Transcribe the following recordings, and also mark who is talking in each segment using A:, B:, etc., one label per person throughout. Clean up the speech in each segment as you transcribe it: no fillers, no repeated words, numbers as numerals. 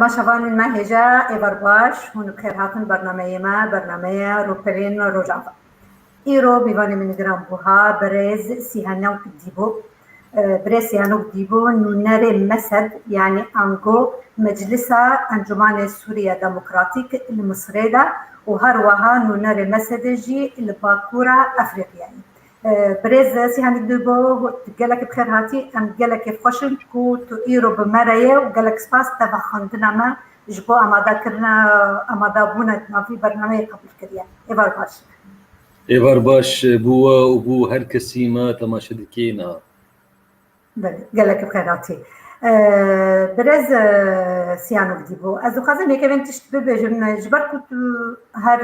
A: تماشاوان المهجة إيفرباش هون بخير هاتن برنامج ما برنامج روبرين روجافا إيرو بيواني من جرام بوها بريز سيهانوك ديبو بريز سيهانوك ديبو نوناري مسد يعني أنجو مجلسة أنجمان سوريا ديمقراطيك المصرية وهروها نوناري مسدجي الباكورة أفريقيا بريز سيهانوك ديبو تقلك بخير هاتي أم قلك خوشن كو تو إيرو بمرايا وقلك سباس تبع خندنا ما جبو أمادا كرنا أمادا بونا ما في برنامج قبل كريا إيفرباش
B: إيفرباش بوا وبو هر کسی ما تماشا دکینا
A: قالك بخيراتي برز سيانو ديبو از خازم يكفين تشتبه بجن جبركو هر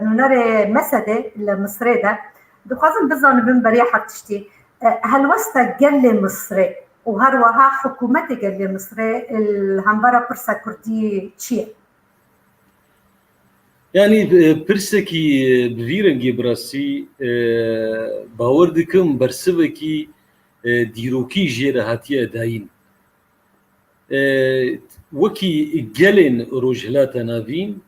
A: نونر مسده المصري ده دو خازم بزان بن بريحة تشتي هل وسط قل مصري وهر وها حكومة قل مصري الهمبرة برسا كردي تشيه
B: يعني برسكي بفيرنجي براسي باوردكم برسبكي ديروكي جيرا هاتيا داين وكي جلن روجلاتا نافين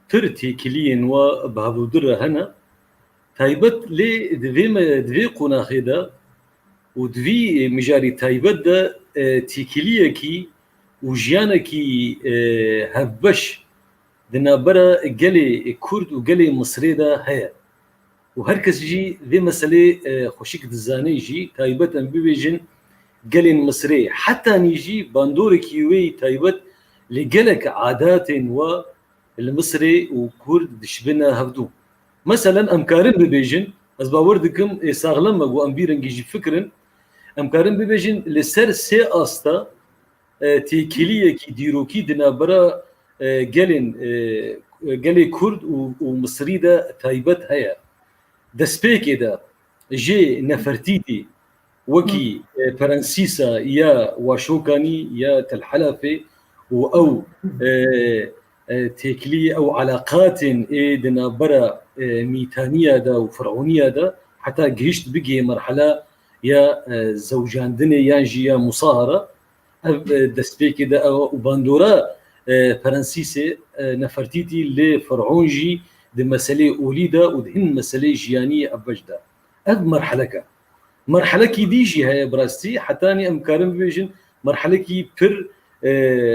B: ترتي كلين وبهابودر هنا تايبت لي دوي قناخي دا ودوي مجاري تايبت دا تيكليكي وجيانكي هبش دنابرا قلي كرد وقلي مصري دا هيا وهركز جي ذي مسألة خوشيك دزاني جي تايبت ام بيجن قلي مصري حتى نيجي باندور كيوي تايبت لقلك عادات والمصري وكرد دشبنا هفدو مثلا امكارن ببيجن ازباوردكم ساغلم وامبيرن جي فكرن امكارن ببيجن لسر سي استا تيكيليه كي ديروكي دنابرا قالي كرد ومصري دا تايبت هيا دسبيكي دا جي نفرتيتي وكي فرنسيسا يا واشوكاني يا تلحلفي او تيكلي او علاقات دنابرا ميتانية دا وفرعونية دا حتى جيشت بقي مرحلة يا زوجاندني يانجي يا مصاهرة دسبيكي دا وباندورا فرنسيسي نفرتيتي لفرعونجي دي مسألة أوليدا ودهن مسألة جيانية أبجدا أد مرحلة كي ديجي هاي براستي حتاني أمكارن بيجن مرحلة كي بر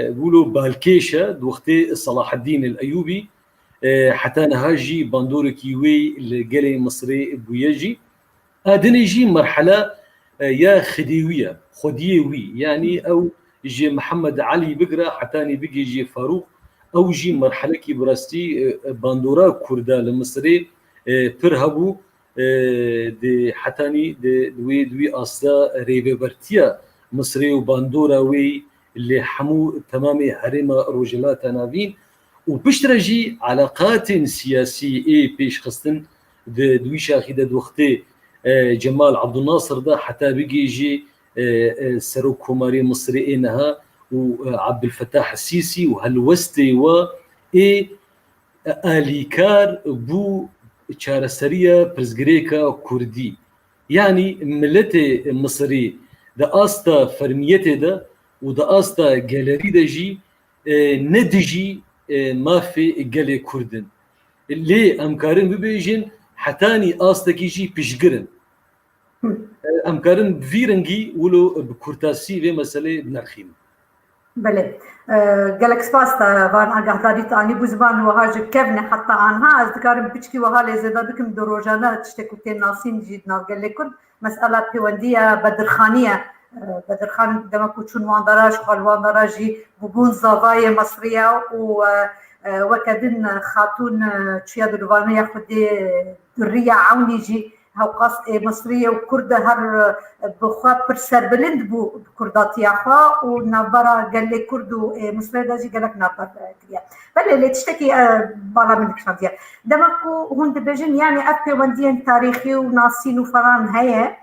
B: بولو بالكيشة دوختي صلاح الدين الأيوبي حتى نهاجي باندور كيوي لقلي مصري بويجي أدن يجي مرحلة يا خديوي يعني أو يجي محمد علي بقرا حتاني بقي يجي فاروق او جي مرحله كي براستي باندورا كردا المصري برهبو دي حتاني دوي اصلا ريبرتيا مصري وباندورا وي اللي حمو تمامي هرم روجلات نافين وبشترجي علاقات سياسيه بيش خصن دوي شاخي دوختي جمال عبد الناصر ده حتى بقي يجي سروك كوماري مصري إنها وعبد الفتاح السيسي وهالوستي و آليكار بو تشارسريا برزغريكا كردي يعني ملتي مصري دا آستا فرميتي دا ودا آستا جالري دا جي ندجي ما في جالي كردن اللي أمكارن ببيجن حتاني آستا كيجي بشجرن امكارن فيرنجي ولو بكورتاسي في مساله بنرخيم
A: بله قالك سباستا فان اغاداري تاني بوزبان وهاج كفن حتى عنها اذكار بيشكي وهالي زاده بكم دروجانا تشتكوتين ناسين جيدنا قال لكم مساله بيونديه بدرخانيه بدرخان دما كوتشون واندراج والواندراجي بون زوايا مصريه وكدن خاتون تشيا دلوانيه خدي دريه عونيجي هوقاس مصريه وكرده هر بخوا برسر بلند بو كرداتي اخا ونبرا قال لي كردو مصريه داجي قال لك نبر كريا بل اللي تشتكي بالا منك شاديه دمكو هون دبجن يعني ابي وندين تاريخي وناسين وفران هي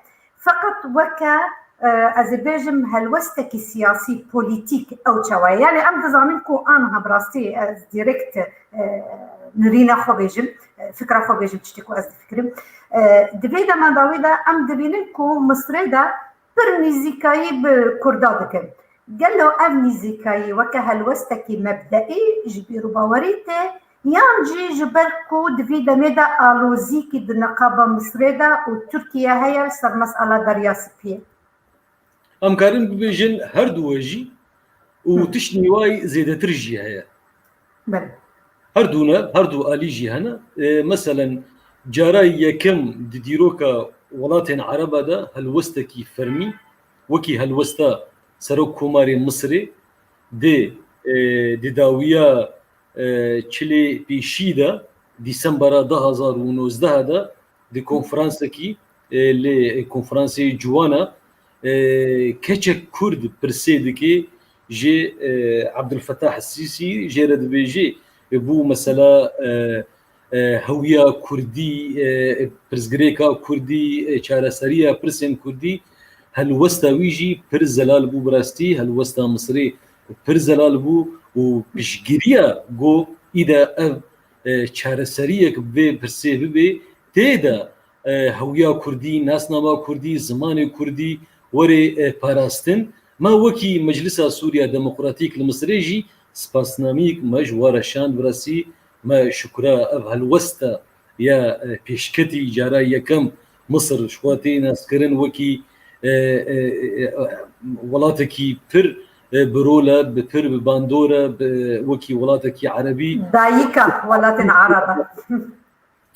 A: فقط وكا أزبيجم هالوستك سياسي بوليتيك أو شوية يعني أم تزامنكو أنا براستي ديريكت نرينا خوبيجم فكرة خوبيجم تشتكو أزد فكرم دبيدا ما داويدا أم دبينكو مصري دا برنيزيكاي بكردادكم قال له أبني زكاي وكهلوستكي مبدئي جبيرو باوريتي يانجي جبركو دفيدا ميدا ألو زيكي دنقابة مصريدا وتركيا هي سر مسألة دريا سبيه
B: ام كارن ببيجن هردو وجي وتشني واي زيادة ترجي هيا
A: بل
B: هردو آليجي هنا مثلا جاراي يكم ديروكا ولاتين عربة دا هلوستكي فرمي وكي هلوستا سروك كوماري مصري دي داويا چلي بيشيدا ديسمبر 2019 دا دي كونفرانسكي لي كونفرانسي جوانا كچك كرد برسيدكي جي عبد الفتاح السيسي جيرد بيجي بو مثلا هوية كردي برزغريكا كردي چارەسەریە پرسێن كردي هل وستا ويجي پر زلال بو براستي هل وستا مصري پر زلال بو و بشگريا گو إذا چارەسەریەک بي برسي ببي تيدا هوية كردي ناسنامه كردي زمان كردي وري پاراستن ما وكي مجلس سوريا ديمقراطيك المصريجي سپاسناميك مجوار شان براسي ما شكرا هالوستا يا بيشكتي جارا يكم مصر شواتي ناسكرن وكي ولاتكي بر برولا بر باندورا وكي ولاتكي عربي
A: دايكا ولاتن عربة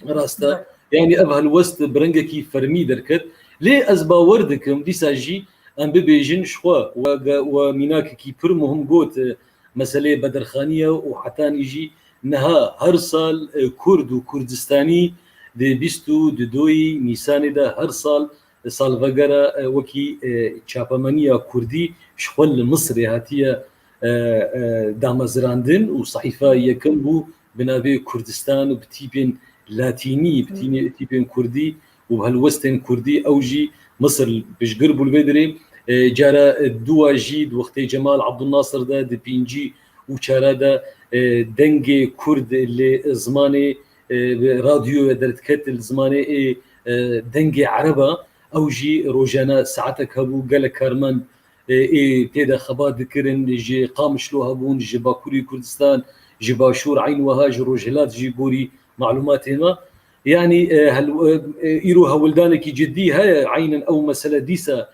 B: راستا يعني هالوست برنجكي فرمي دركت ليه ازباوردكم دي ساجي ام ببيجن شوا وميناك كي بر مهم قوت مسألة بدرخانية وحتى نيجي نها هر سال كرد وكردستاني دي بيستو دوي نيسان دا هر سال فقرة وكي چاپمانية كردي شغل مصري هاتية دامزراندن وصحيفة يكم بو بنابي كردستان وبتيبين لاتيني بتيبين كردي وبهالوستن كردي أوجي مصر بشقربوا البدري جارا دوا جيد وقت جمال عبد الناصر دا دي بينجي وشارا دا دنگ كرد اللي زماني راديو درتكت الزماني دنگ عربة أوجي روجانا ساعتك هبو قال كارمان تيدا خبات ذكرن جي قامشلو هبون جي باكوري كردستان جي باشور عين وهاج روجلات جي بوري معلومات هنا يعني إيرو هولدانك جدي هاي عينا أو مسألة ديسا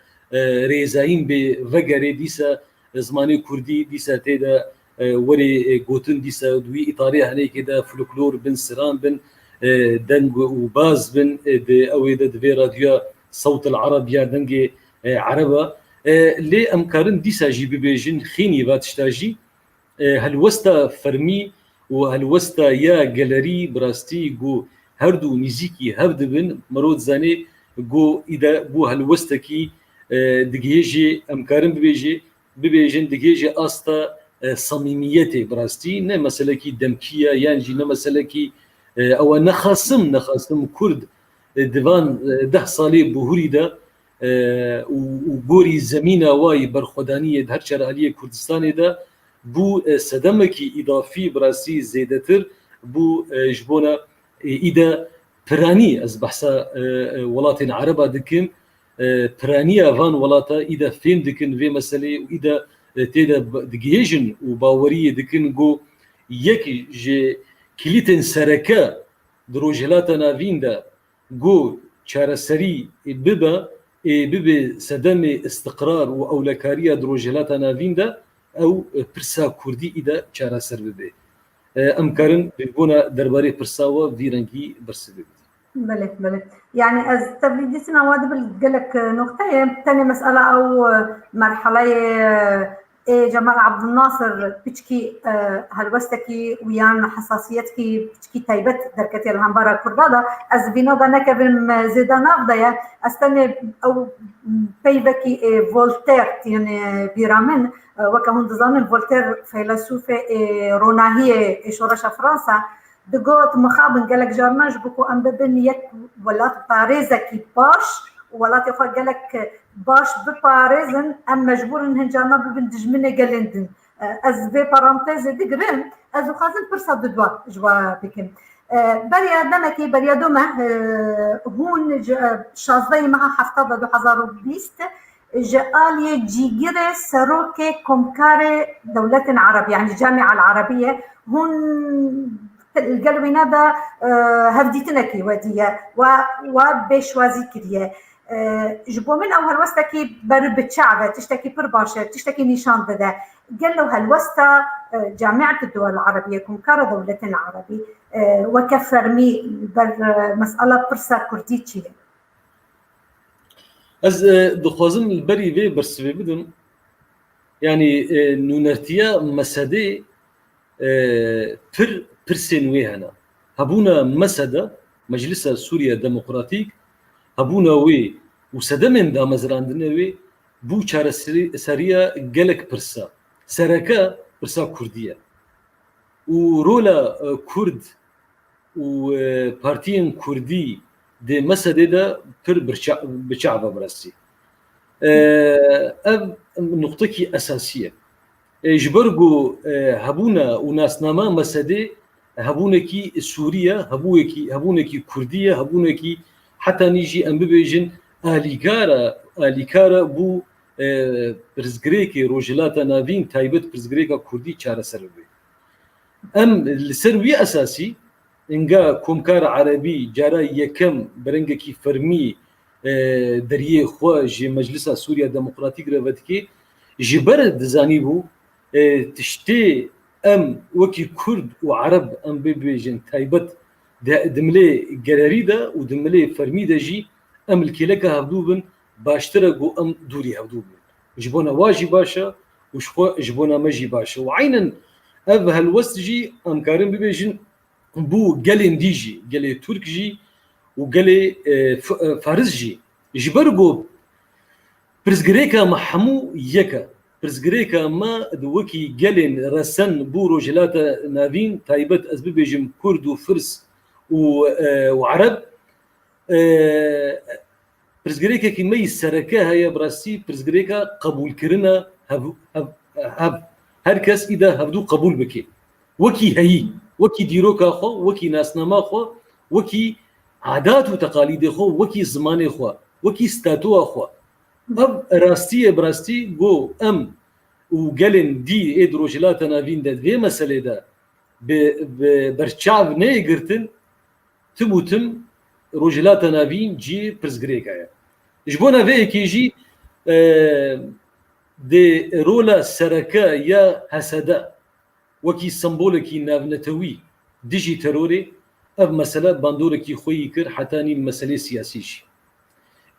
B: ريزاين بفقري ديسا زماني كردي ديسا تيدا وري قوتن ديسا دوي إطارية هناك كده فلكلور بن سران بن دنج وباز بن أويدا دفي راديو صوت العرب يا دنج عربة لي أمكارن ديسا جي ببيجن خيني باتشتاجي هالوستا فرمي وهالوستا يا جالري براستي جو هردو نزيكي هبد بن مرود زاني جو إذا بو هالوستكي دقيجي أمكارن ببيجن دقيجي أستا صميميتي براستي نه مسألة كي دمكية يعني نه مسألة كي أو نخاصم كرد ديوان 10 سالي بهوري دا وبوري زمينة واي برخدانية هر شرعية كردستان دا بو صدمكي إضافي براستي زيدتر بو جبونا إذا براني از بحثا ولاتين عربة دكن برانية فان ولاتا إذا فين دكن في مسألة وإذا تيدا دقيجن وباورية دكن جو يكي جي كليتن سركا دروجلاتا نافين دا جو چارەسەری ببێ سەدەمێ استقرار و ئەولەکاریە درۆژهێلاتە ناویندا ئەو پرسا کوردی ئیدا چارەسەر ببێ ئەم کارن بۆنە دەربارەی پرساوە ڤیرەنگی بەرز بێت.
A: بله يعني از تبليديتنا وادب قالك نقطة ثاني مسألة أو مرحلة جمال عبد الناصر بتشكي هلوستكي ويان حساسيتكي بتشكي تايبت دركتي الهمبارة كردادا از بينودا نكبن زيدا نافضايا استنى أو بيبكي فولتير يعني بيرامن وكهون دزانن فولتير فيلسوف روناهية شورشة فرنسا دقوت مخابن قالك جارناج بكو أم ببن يك ولات باريزكي باش ولات يخوة قالك باش بباريزن أم مجبور إنهن جارنا ببن دجمنة قالندن أز بي بارانتيز دقرن أزو خازن برسا ددوا جوا بكم بريا دمكي بريا دومه هون شازدي معها حفتة دو حزارو بيست جالية جيجرة سروكي كومكاري دولة عربية يعني الجامعة العربية هون القلبي هذا هفديتنكي ودية وبيشوازي كريه جبو من او هالوستكي بربتشعبة تشتكي برباشة تشتكي نيشان ده قال له هالوستا جامعة الدول العربية كومكارة دولة عربي وكفرمي بر مسألة برسا كرديتشي
B: از دخوازم البری وی برسوی بدون يعني نونرتيا مسدي برسين ويهنا هبونا مسدا مجلس سوريا ديمقراطيك هبونا وي وسدمن دا مزراندنا وي بو چاره سريا جلك برسا سركا برسا كردية ورولا كرد وبارتيين كردي دي مسدي دا بشعبه برسي نقطة أساسية جبرجو هبونا وناسنامة مسدي هبونكي سوريا هبونكي كردية هبونكي حتى نيجي أم ببيجن آليكارا بو برزغريكي روجلاتا نافين تايبت برزغريكا كردي چارة سربي أم السربي أساسي إنجا كومكار عربي جارا يكم برنجكي فرمي دريه خوا جي مجلس سوريا ديمقراطيك رفتكي جبر دزاني بو تشتي ام وكي كرد وعرب ام بيجن تايبت دملي جراريدا ودملي فرميدا جي ام الكيلكا هبدوبن باشترقو ام دوري هبدوبن جبونا واجي باشا وشخوا جبونا مجي باشا وعينا اف هالوست جي ام كارم بيجن بو قالين ديجي قالي ترك جي وقالي فارس جي جبرقو برزغريكا محمو يكا برزغريكا ما دوكي قالين رسن بو روجلاتا نافين تايبت أزبيجم كرد وفرس وعرب برزغريكا كي ما يسركاها يا براسي برزغريكا قبول كرنا هب هركس إذا هبدو قبول بكي وكي هي وكي ديروكا خو وكي ناسنما خو وكي عادات وتقاليد خو وكي زمان خو وكي ستاتو خو اب راستي براستي جو ام وقالن دي ادروجلات نافين ده في مساله ده برشاف نيغرتن تموتم روجلات نافين جي برزغريكا جبونا في كي جي دي رولا سركا يا حسدا وكي سمبولكي نافنتوي ديجي تروري اب مساله باندوركي خوي كر حتاني المساله سياسيه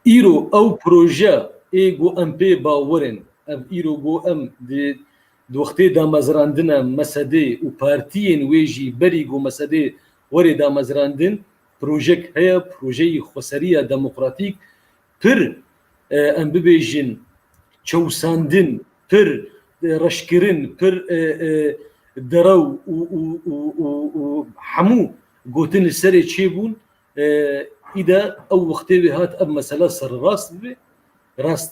B: ايرو او بروجا ايغو ام بي باورن اب ايرو جو ام دي دوختي دا مزراندنا مسدي و بارتيين ويجي بريغو مسدي وري دا مزراندن بروجيك هي بروجي خسريه ديمقراطيك بر ام بيجن تشوساندن بر رشكرن بر درو و حمو قوتن السري تشيبون إذا أو وقت بهات أب مسألة صار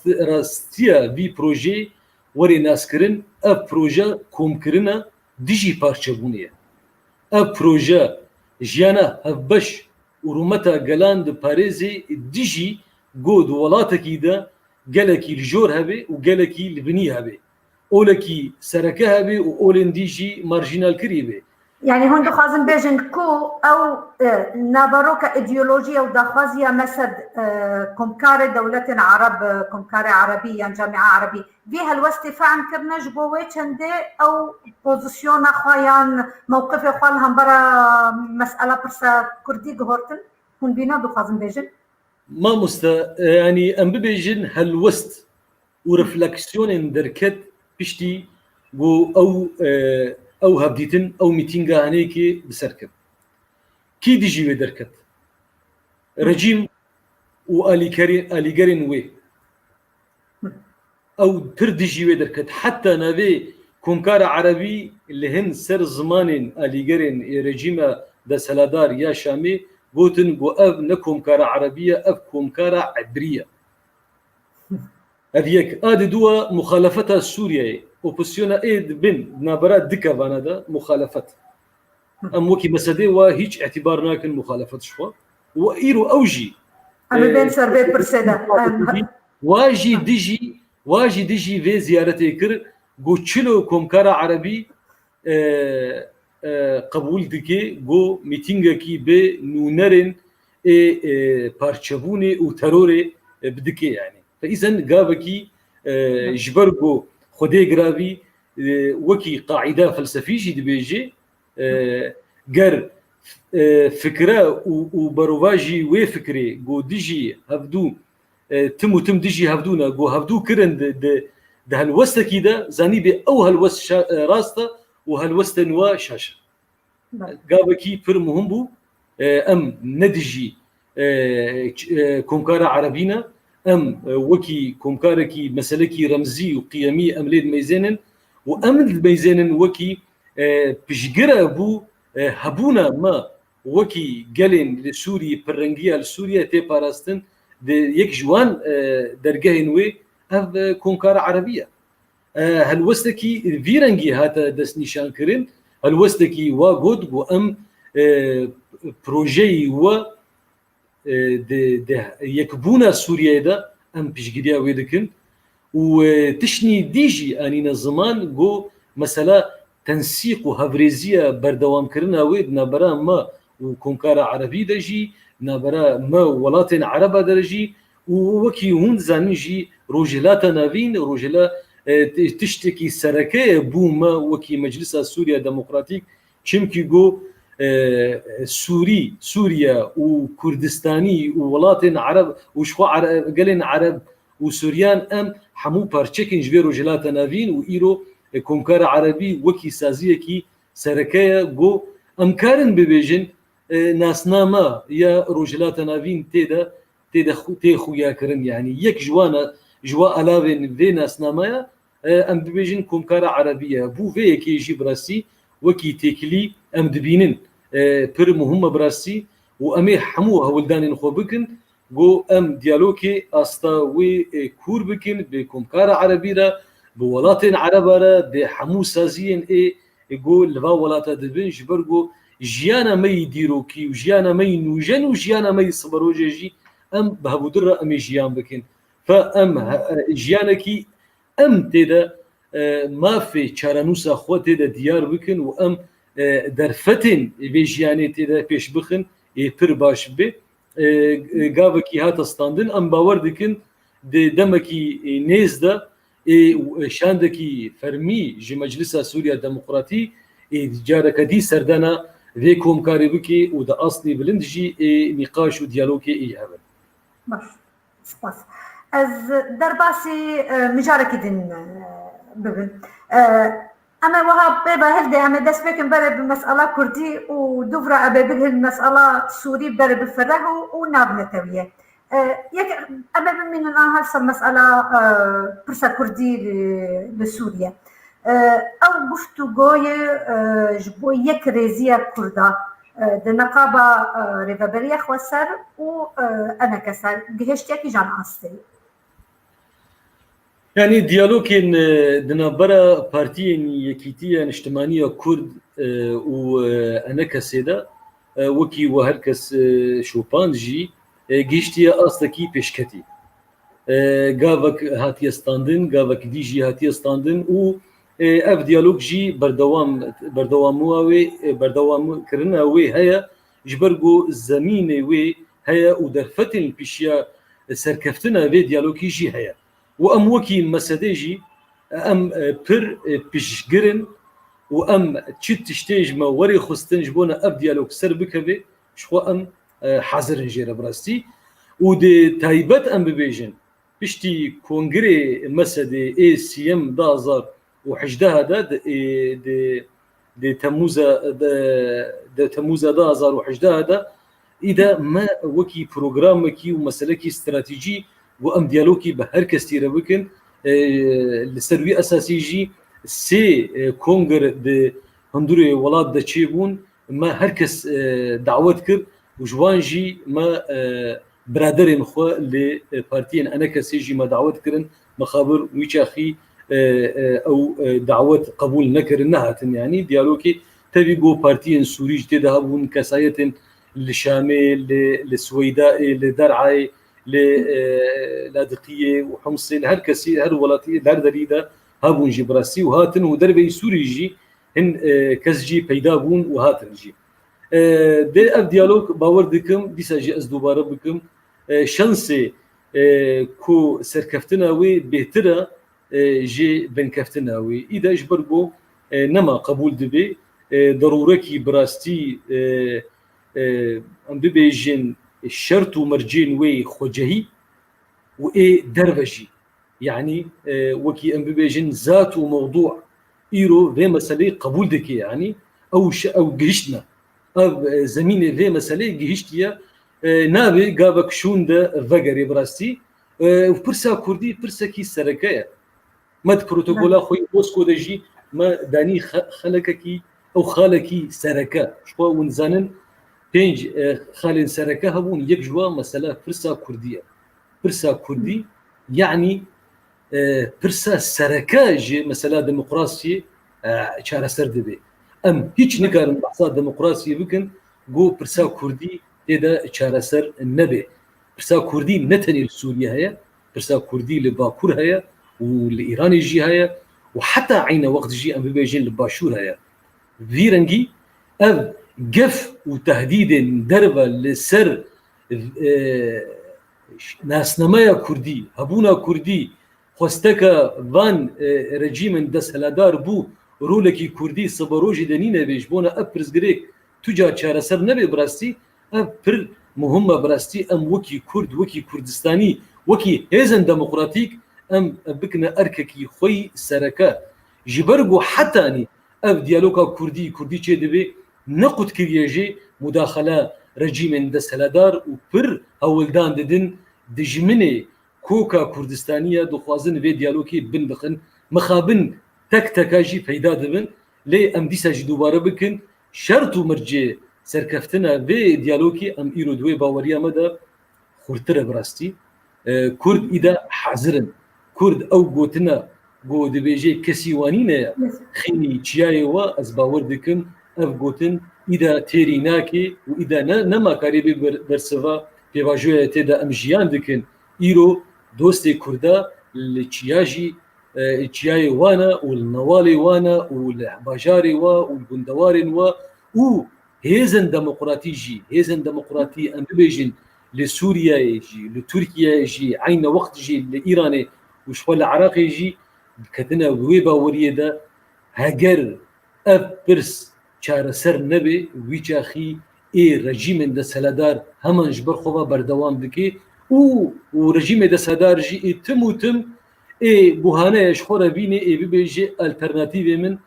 B: راستيا في بروجي وري ناسكرن أب بروجا كوم كرنا ديجي بارشبونية أب بروجا جيانا هبش ورومتا جلاند باريزي ديجي جود ولاتك إذا جالكي الجور هبي وجالكي البني هبي أولكي سركه هبي وأولن ديجي مارجينال كريبي
A: يعني هون دخازن بيجن كو او نابروكا ايديولوجيا ودخازيا مسد كومكاري دولة عرب كومكاري عربي يعني جامعة عربي فيها الوستي فعن كرنج بويتشن دي او بوزيسيون اخوان موقف اخوانهم برا مسألة برسا كردي جهورتن هون بينا دخازن بيجن
B: ما مستا يعني ام بيجن هالوست ورفلكسيون دركت بشتي جو او هبديتن او ميتينغا هنيكي بسركب كي ديجي ودركت رجيم واليكارين وي او تردجي ودركت حتى نبي كومكار عربي اللي هن سر زمان اليكارين رجيمه دا سلادار يا شامي بوتن بو اب نكومكار عربيه اب كومكار عبريه هذيك دوا مخالفتها سوريا اوبوزيونا ايد بن نابرات دكا فانادا مخالفت ام وكي مسدي وهيج اعتبار ناكن مخالفت شو وايرو اوجي
A: ام بين سربي برسدا
B: واجي دجي في زيارتي كر جو تشلو كومكارا عربي قبول دكي جو ميتينغا كي بي نونرن بارتشابوني وتروري بدكي يعني. فاذا قابكي جبرجو خدي جرافي وكي قاعده فلسفيه دبيجي قر فكره وبرواجي وفكري جو دجي هبدو تم دجي هبدونا جو هبدو كرن ده هالوسته كده زاني بي او هالوست راسته وهالوسته نوا شاشه قابكي فر مهم بو ام ندجي كومكارا عربينا ام وكي كومكاركي مسلكي رمزي وقيمي ام ليد ميزانن وام الميزانن وكي بشجره بو هبونا ما وكي قالين لسوري برنجيا لسوريا تي باراستن يك جوان درجهن وي اف كومكارا عربيه هالوستكي فيرنجي هاتا دس نيشان كرين هالوستكي واجود وام بروجي و ده يكبونا سوريا دا ام بيشجريا ويدكن وتشني ديجي انينا زمان جو مثلا تنسيق وهفريزيا بردوام كرنا ويد نبرا ما وكونكارا عربي دجي نبرا ما ولاتن عربا درجي ووكي هون زانجي روجلاتا نافين روجلا تشتكي سركه بوما وكي مجلس سوريا ديمقراطيك چمكي جو سوريا وكردستاني وولاتن عرب وشوا قالين عرب وسوريان ام حمو بارچكن جبي روجلاتا نافين وايرو كونكار عربي وكي سازيه كي سركه جو امكارن ببيجن ناسناما يا روجلاتا نافين تي خويا كرن يعني يك جوا الافين في ناسناما ام ببيجن كونكار عربيه بو في كي يجي براسي وكي تيكلي ام دبينن بر مهمه براسي وامي حمو هولدان نخو بكن جو ام ديالوكي استا وي كور بكن بكونكار عربيه بولاتن عربره بحمو سازين يقول لفا ولاتا دبن جبرجو جيانا ما يديروكي وجيانا ما ينوجن وجيانا ما يصبروجي ام بهبودره ام جيان بكن فام جيانكي ام تدا ما في چارانوسا خو تدا ديار بكن وام درفتن بيجياني تدا پیش بخن پر باش به گاوکی هات استاندن ام باور دکن دمکی نيزدا شاندكي فرمي جي مجلس سوريا الديمقراطي جارك دي سردنا فيكم كاريبكي ودا اصلي بلندجي نقاش وديالوجي هذا
A: باش سباس از درباسي مجارك دين ببن انا وها بيبا هلدي انا دس بكن بره بمساله كردي ودفرا ابي المساله سوري بره بفره ونابنتويه يك أبى من أنا هالص مسألة برسا كردي لسوريا أو بفتو جوي جبو يك رزية كردا دنقابة ريفابريا خوسر وأنا كسر جهشتي جان عصري
B: يعني ديالوجين دنبرا بارتيين يكيتيا اجتماعية كرد وأنا كسيدا وكي وهركس شوبانجي گیشتی ئاستەکی پێشکەتی گاوەک هاتیە ستاندن گاوەک دیژی هاتیە ستاندن و ئەف دیالۆگ ژی بەردەوامکردنە وێ هەیە ji ber got zemînê wê heye û derfetên pîşiya serkeftina vê diyalogî jî heye û em wekî mesedê jî em pir pişgirin û em çi tiştê ji me werê xistin ji bo ne ev diyalog ser bikeve ji xwe em حاضرن جيره براستي ودي تايبت ام ببيجن بشتي كونغري مسدي اي سي ام 2011 دي تموز 2011 اذا ما وكي بروجرام كي ومسلكي استراتيجي وام ديالوكي بهركس تيربكن السروي اساسي جي سي كونغر دي هندوري ولاد دا تشيبون ما هركس دعوت كر وجوانجي ما برادرين خو لبارتيين انا كسيجي ما دعوت كرن مخابر ويشاخي او دعوت قبول نكر نهات يعني ديالوكي تبيغو بارتيين سوري تذهبون كسايتن للشامل للسويداء لدرعي للاذقيه وحمص هر كسي هر ولاتي هر دريده هابون جي براسي وهاتن ودربي سوري جي هن كسجي پیدا بون وهاتن جي دي اف ديالوج باور دكم ديسا جي از دوباره بكم شانسي كو سركفتنا وي بهتره جي بنكفتنا وي اذا اجبربو نما قبول دبي ضروركي براستي ام بيجين الشرط ومرجين وي خوجهي واي دربجي يعني وكي ام بيجين ذات وموضوع ايرو في مساله قبول دكي يعني او جهشنا زميني في مساله جهشتيا نابي قابك شون ده فقري براستي وبرسا كردي برسا كي سركايا مد بروتوكولا خوي بوسكو دجي ما داني خلككي او خالكي سركا شو ونزانن بينج خالين سركا هبون يك جوا مساله برسا كرديه برسا كردي يعني برسا سركا جي مساله ديمقراطيه چاره سر دبي ام هیچ نکارن بحثا ديمقراطيه بكن جو برسا كردي اذا چاره سر النبي برسا كردي نتني سوريا هي برسا كردي لباكور هي والايران يجي هي وحتى عين وقت جي ام بيجين لباشور هي فيرنجي اف قف وتهديد دربه للسر ناس نمايا كردي هبونا كردي خوستكا فان رجيم دس هلادار بو رولكي كردي صبروجي دنينا بيجبونا ابرز غريك تجا چاره سر نبي براستي ابر مهمه براستي ام وكي كرد وكي كردستاني وكي هيزن ديمقراطيك ام بكنا ارككي خوي سركا جبرغو حتاني اف ديالوكا كردي چه دبي نقد كريجي مداخله رجيم دس هلادار وبر هولدان ددن دجمني كوكا كردستانيه دخوازن في ديالوكي بن بخن مخابن تك تكاجي پیدا دبن لي ام ديسا جي دوباره بكن شرط ومرجي سركفتنا في ديالوكي ام ايرو دوي باوريا مدى خورتره براستي كرد اذا حاضرن كرد او غوتنا غو دبيجي كسيوانينا خيني تشياي وا از باور دكن اف غوتن اذا تيريناكي واذا نما قريب برسفا في واجوه تدا امجيان دكن ايرو دوستي كردا لتشياجي تشياي وانا والنوالي وانا والباجاري والبندواري و هيزن ديمقراطي هيزن ديمقراطي ام بيجين لسوريا يجي لتركيا يجي عين وقت يجي لايران وشوال العراق يجي كتنا ويبا وريدا هاجر ابرس چاره سر نبي ويجاخي اي رجيم د سلادار همان جبر خوبا بردوام دكي و رجيم د سلادار جي تم اي بوهانه شخوره بيني اي بيجي الترناتيف من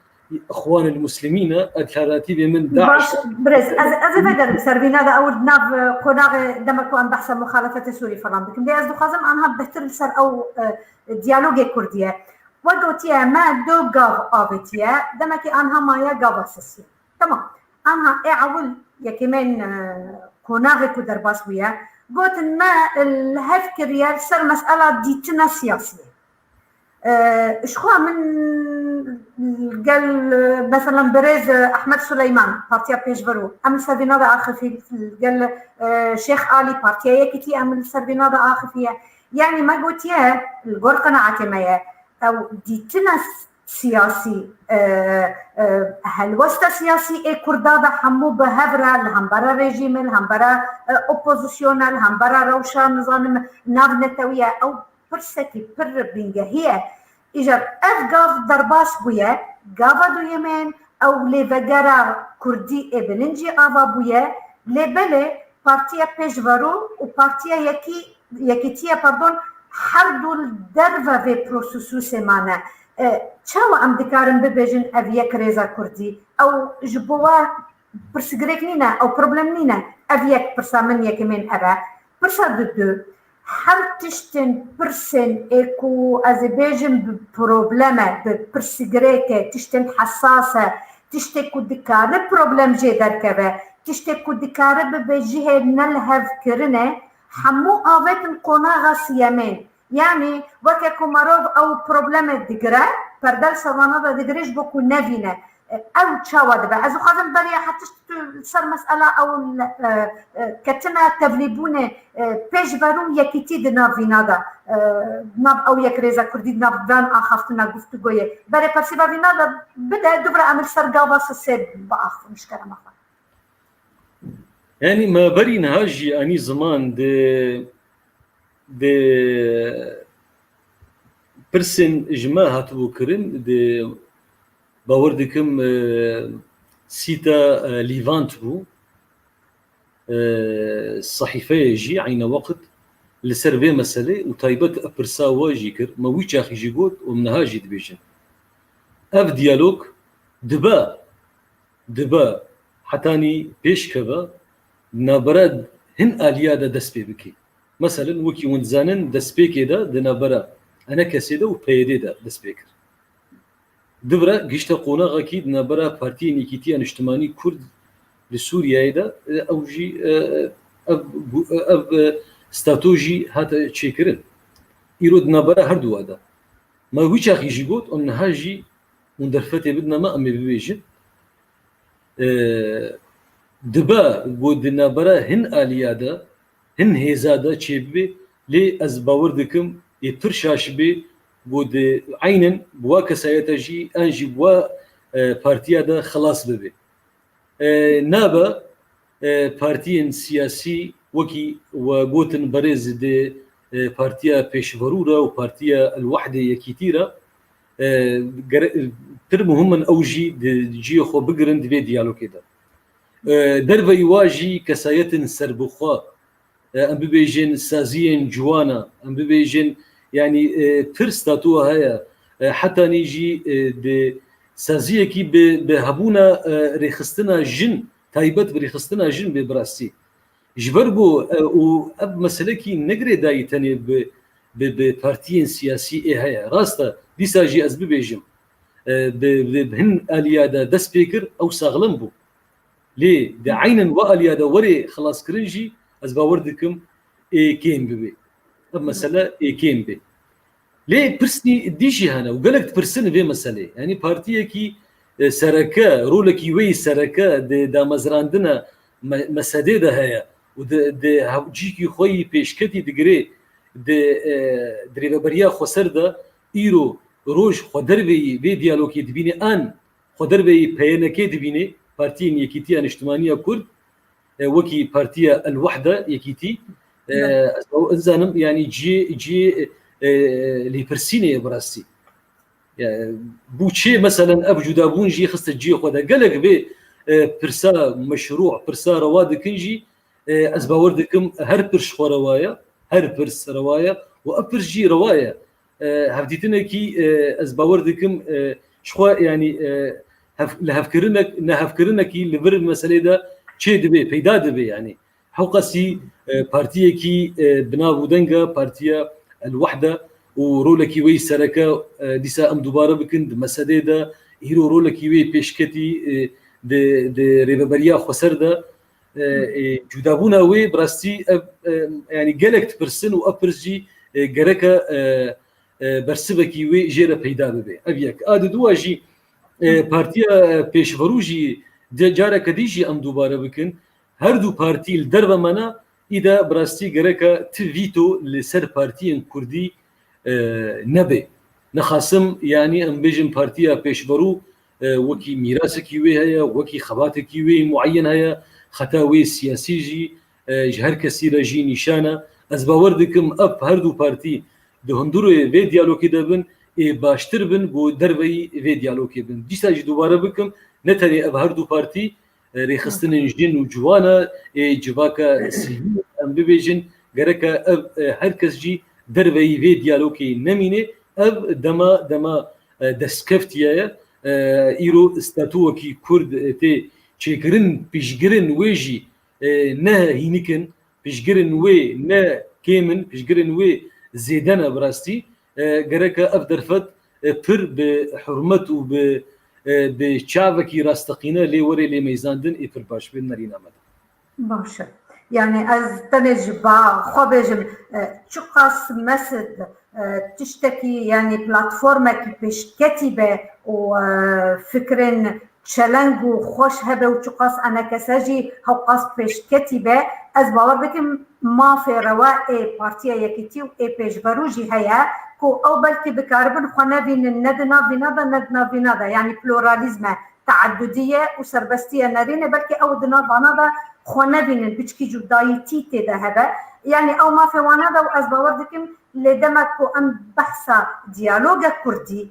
B: اخوان المسلمين الترناتيف من داعش
A: بريز از فدر سربينا دا اول ناف قناغ دمكو ان بحث مخالفه سوري فرام بكم دي از خازم انها بهتر سر او ديالوج كرديه وقوتيا ما دو غاف ابتيا دمكي انها ما يا غافسسي تمام انها اعول يا كمان قناغ كدرباس ويا قلت ما الهفكر يا سر مساله ديتنا سياسيه شخوا من قال مثلا بريز احمد سليمان بارتيا بيجبرو امل سربينادا اخفي قال شيخ علي بارتيا يكتي امل سربينادا اخفيه يعني ما قلت يا القرقنا عتمية او ديتنا سياسي هالوسط سياسي اي كردادا حمو بهبرا الهمبرا ريجيم الهمبرا اوبوزيسيونال الهمبرا روشا نظام ناف نتوية او برسكي بر بنجهية إجر أفقاف درباس بويا قافا دو يمين أو لفقرا كردي إبننجي آفا بويا لبلي بارتيا بيجفارو و بارتيا يكيتيا باردون حردو الدرفة في بروسوسو سيمانا چاو ام دكارن ببيجن أفيا كريزا كردي أو جبوا برسقريك نينا أو بروبلم نينا أفياك برسا من يكمين أبا برسا دو هر تشتن برسن اكو ازبيجن ببروبلمة ببرسجريكة تشتن حساسة تشتكو دكارة بروبلم جي دركبة تشتكو دكارة ببجيه نلهف كرنة حمو آوات القناغة سيامين يعني وكاكو مروف او بروبلمة دقرة پردل سوانه دا دقريش بكو نفينة او تشاوى دبا ازو خازم بريا حتى صار مساله او كتنا تبليبونه بيج بارون يكيتي دنا فينادا ناب او يكريزا كردي ناب دان اخفتنا گفتگوی برای پرسیبا فينادا بدا دوباره عمل سرقاوه سسد باخ مش كلام اخر
B: يعني ما برين هاجي اني زمان د برسن اجماع هاتبو كرن د باوردكم سيتا ليفانت بو الصحيفه يجي عين وقت لسربي مسألة وطيبت أبرساوا جيكر ما ويش أخي جيجود ومنها جيد بيجن أف ديالوج دبا حتاني بيش كبا نابرد هن آليادا دسبي بكي مثلا وكي ونزانن دسبي كده دنابرا أنا كسيدا وبيدي دا دسبيكر دبرا قشتا قوناغ أكيد نابرا بارتي نيكيتي اجتماعي كرد لسوريا دا أو جي استاتوجي هذا تشيكرن يرود نابرا هردو هذا ما ويش أخي جيجود أن هاجي مندرفتي بدنا ما أمي بيجن دبا بود نابرا هن آليادا هن هزادا تشيبي لي أزباوردكم يترشاش بي بود عينا بوا كسايتاجي أنجي بوا بارتيادا خلاص ببي نابا بارتيين سياسي وكي وقوتن برز دي بارتيا بيشفرورا وبارتيا الوحدة يكيتيرا ترمهم من أوجي جي خو بقرن دي ديالو كده دربا يواجي كسايتن سربخوا ام بيجين سازيين جوانا ام بيجين يعني فرستاتو هيا حتى نيجي دي سازيه كي بهبونا ريخستنا جن تايبت بريخستنا جن ببراسي جبربو واب مسلكي نقري دايتني ببارتيين سياسي هيا راستا دي ساجي از بيجم بهن اليادا دا سبيكر او ساغلم بو ليه دا عينا واليادا وري خلاص كرنجي از باوردكم اي كيم بي اب مساله اي كيم بي ليه برسني ديشي هنا وقالك برسن في مساله يعني بارتيه كي سركا رولكي وي سركا دا مزراندنا مساديده هيا ود جيكي خوي بيشكتي دغري دريبريا خسرده ايرو روج خدربي في ديالوكي دبيني ان خدربي بينكي دبيني بارتين يكيتي اجتماعيه كرد وكي بارتيا الوحده يكيتي انزانم يعني جي لي برسيني براسي بوتشي مثلا اب جدابون جي خص جي خدا قالك بي برسا مشروع برسا رواد كنجي ازباوردكم هر برش روايه هر برس روايه وابرش جي روايه هفديتنا كي ازباوردكم شخوا يعني لهفكرنك كي لبر المساله ده تشي دبي بيدا دبي يعني حقسي بارتيه كي بنا بودنجا بارتيه الوحده ورولكي وي سركا ديسا ام دوباره بكند مساله ده هيرو رولكي وي بيشكتي د ريبريا خسرده جدابونا وي براستي يعني جالكت برسن وابرجي جركا برسبكي وي جيره بيدا ببي ابيك اد دواجي بارتيا بيشفروجي جارك ديجي ام دوباره بكن هر دو بارتي الدربه منا اذا براستي جركا تفيتو لسر بارتي كردي نبي نخاسم يعني ام بيجن بارتيا بيشفرو وكي ميراثك وي هيا وكي خباتك وي معين هيا خطاوي سياسي جي جهر كثيره جي نشانه از باوردكم اب هردو بارتي دهندرو في ديالوكي دبن باشتر بن بو دربي في ديالوكي بن ديسا جي دوباره بكم نتري اب هردو بارتي ريخستن جن وجوانا جواكا سي ام بيجن غركا اب هركس جي دربي في ديالوكي نمينه اب دما دسكفتيا ايرو استاتوكي كرد تي چیکرین پیشگرین ویجی نه هینکن پیشگرین وی نه کیمن پیشگرین وی زیدن براستی گرک افدرفت پر به حرمت و به چاوکی راستقینه لیوری لی میزاندن ای پر باش بین نرین آمد.
A: باشه. يعني از تنجبا خبجم شو قاس مسد تشتكي يعني بلاتفورما كي بيش كتبه وفكرين چلنگ و خوش هبه و چقاس انا کساجی هاو قاس پیش کتیبه از باور بکم ما فیروا ای پارتیا یکیتی و ای پیش بروجی هیا کو او بلکی بکاربن خونه بین ندنا بینادا یعنی پلورالیزم تعددیه و سربستیه نرینه بلکی او دنا بانادا خونه بینن بچکی جدایتی تیده هبه يعني او ما في وانا واز باوردكم لدمكو ام بحثا ديالوج كردي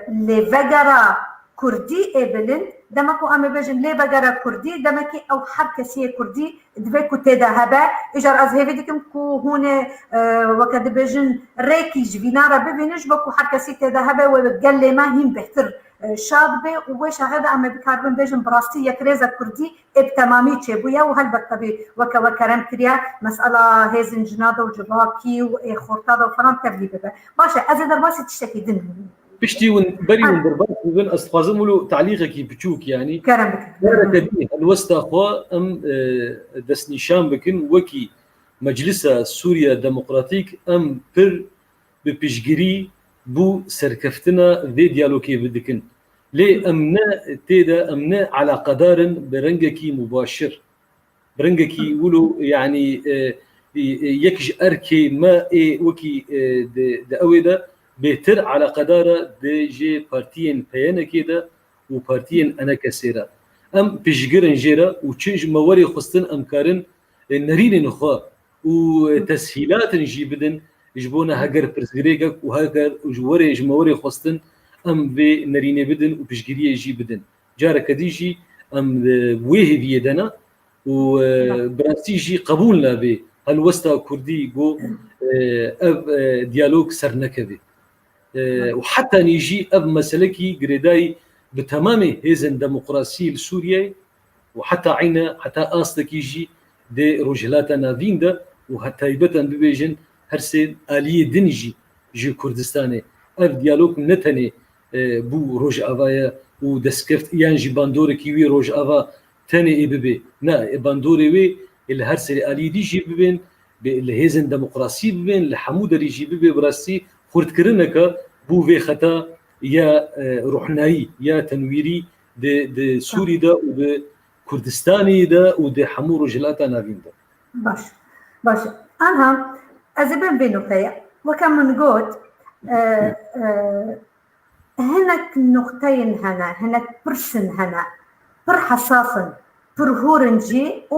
A: لفجرا كردي ابلن دمكو ام بيجن لفجرا كردي دمكي او حركسيه كردي دفيكو تدا هبا اجر از هيفيدكم كو هون وكد بيجن ريكي جفينارا ببينج بكو حركسيه تدا هبا وقال ما هم بهتر شاطبه وش هذا اما بكاربن بيجن براستي كريزا كردي بتمامي تشبويا وهالبكتبي وكرم كريا مساله هيزن جناده وجواكي وخورطاده وفران تبليبه باشا ازيد راسي تشتكي دن
B: بشتي بري من دربات من استقازم له تعليقك بتشوك يعني
A: كرم
B: بك الوسطى خو ام دس نشان بكن وكي مجلسه سوريا ديمقراطيك ام بر ببيشجري بو سركفتنا ذي ديالوكي بدكن ليه امنا تيدا امنا على قدار برنجكي مباشر برنجكي يقولوا يعني يكج اركي ما وكي دا بيتر على قدارة دي جي بارتيين بيانا كده وبارتيين انا كسيرا ام بيشجرن جيرا وتشنج موري خصتن امكارن نرين نخوا وتسهيلات نجي بدن يجبونا هاجر برزغريغا وهاجر وجوري جموري خصتن ام في نرينه بدن وبشجريه يجي بدن جارة كديجي ام ويه بيدنا وبراستيجي قبولنا به هالوسطى كردي جو ديالوج سرنكبي وحتى نيجي اب مسلكي جريداي بتمام هيزن ديمقراطيه لسوريا وحتى عينا حتى اصلك يجي دي رجلاتنا فيندا وحتى يبتن ببيجن هرسين آلية دنجي جي كردستاني اف ديالوج نتني بو روج افايا ودسكفت يانجي باندوري كيوي روج افا تاني اي ببي نا باندوري وي اللي هرسي آلية دي جي ببين اللي هيزن ديمقراطيه ببين الحموده اللي جي ببي براستي خورد كرنك بو في خطا يا روحناي يا تنويري دي سوري دا ودي كردستاني دا ودي حمور رجلاتا نافين دا
A: باش انا ازبن بنقطه وكم من قلت هناك نقطتين هناك برسن هنا بر حساسن بر هورنجي و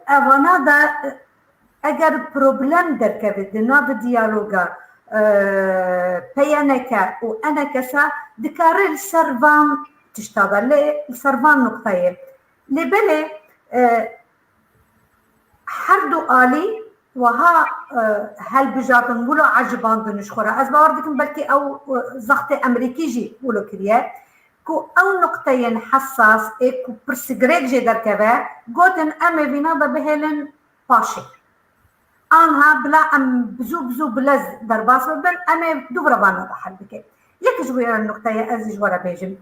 A: افانادا اگر بروبلم دركبت دنا بديالوغا بيانكا وانا كسا دكار السرفان تشتغل لي السرفان نقطتين لبلي حردو آلي وها هل بجاتن بولو عجبان دنشخورا از باوردكم بلكي او زغط امريكي جي بولو كريا كو او نقطين حساس ايكو برسجريك جي دركبه قوتن امي بينادا بهلن باشي انها بلا ام بزو بلز درباس بن امي دوبرا بانا بحل بكي يك جوير النقطة از جوارا بيجم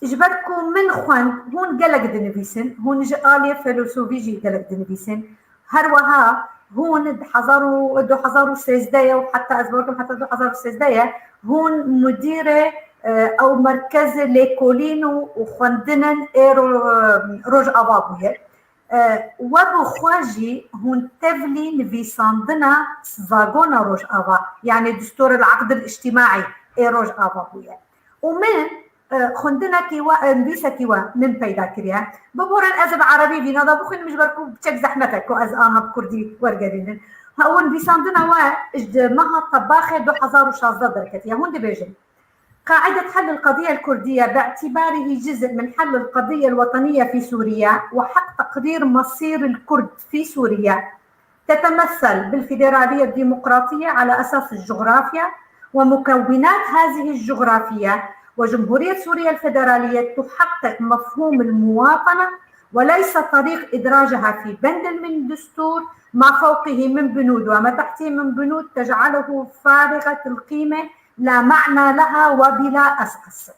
A: جبركو من خوان هون قلق دنفيسن هون آلية فيلسوفي جي قلق دنفيسن هروها هون دو حزارو سيزدايا وحتى أزبوركم حتى دو حزارو سيزدايا هون مديرة أو مركز ليكولين وخواندنن روج أبابوية وابو خواجي هون تفلي نفيساندنا سفاغونا روج أبا يعني دستور العقد الاجتماعي روج أبابوية ومن خندنا كيوا نبيسا كيوا من بيدا كريا ببورن أزب عربي في نضا بخن مش بركو بتشك زحمتك وأز أنا بكردي ورقرين هون بيساندنا مها طباخة دو حزار وشازدة دركتيا هون دي بيجن قاعدة حل القضية الكردية باعتباره جزء من حل القضية الوطنية في سوريا وحق تقرير مصير الكرد في سوريا تتمثل بالفيدرالية الديمقراطية على أساس الجغرافيا ومكونات هذه الجغرافية وجمهورية سوريا الفيدرالية تحقق مفهوم المواطنة وليس طريق إدراجها في بند من الدستور ما فوقه من بنود وما تحته من بنود تجعله فارغة القيمة لا معنى لها وبلا أساس.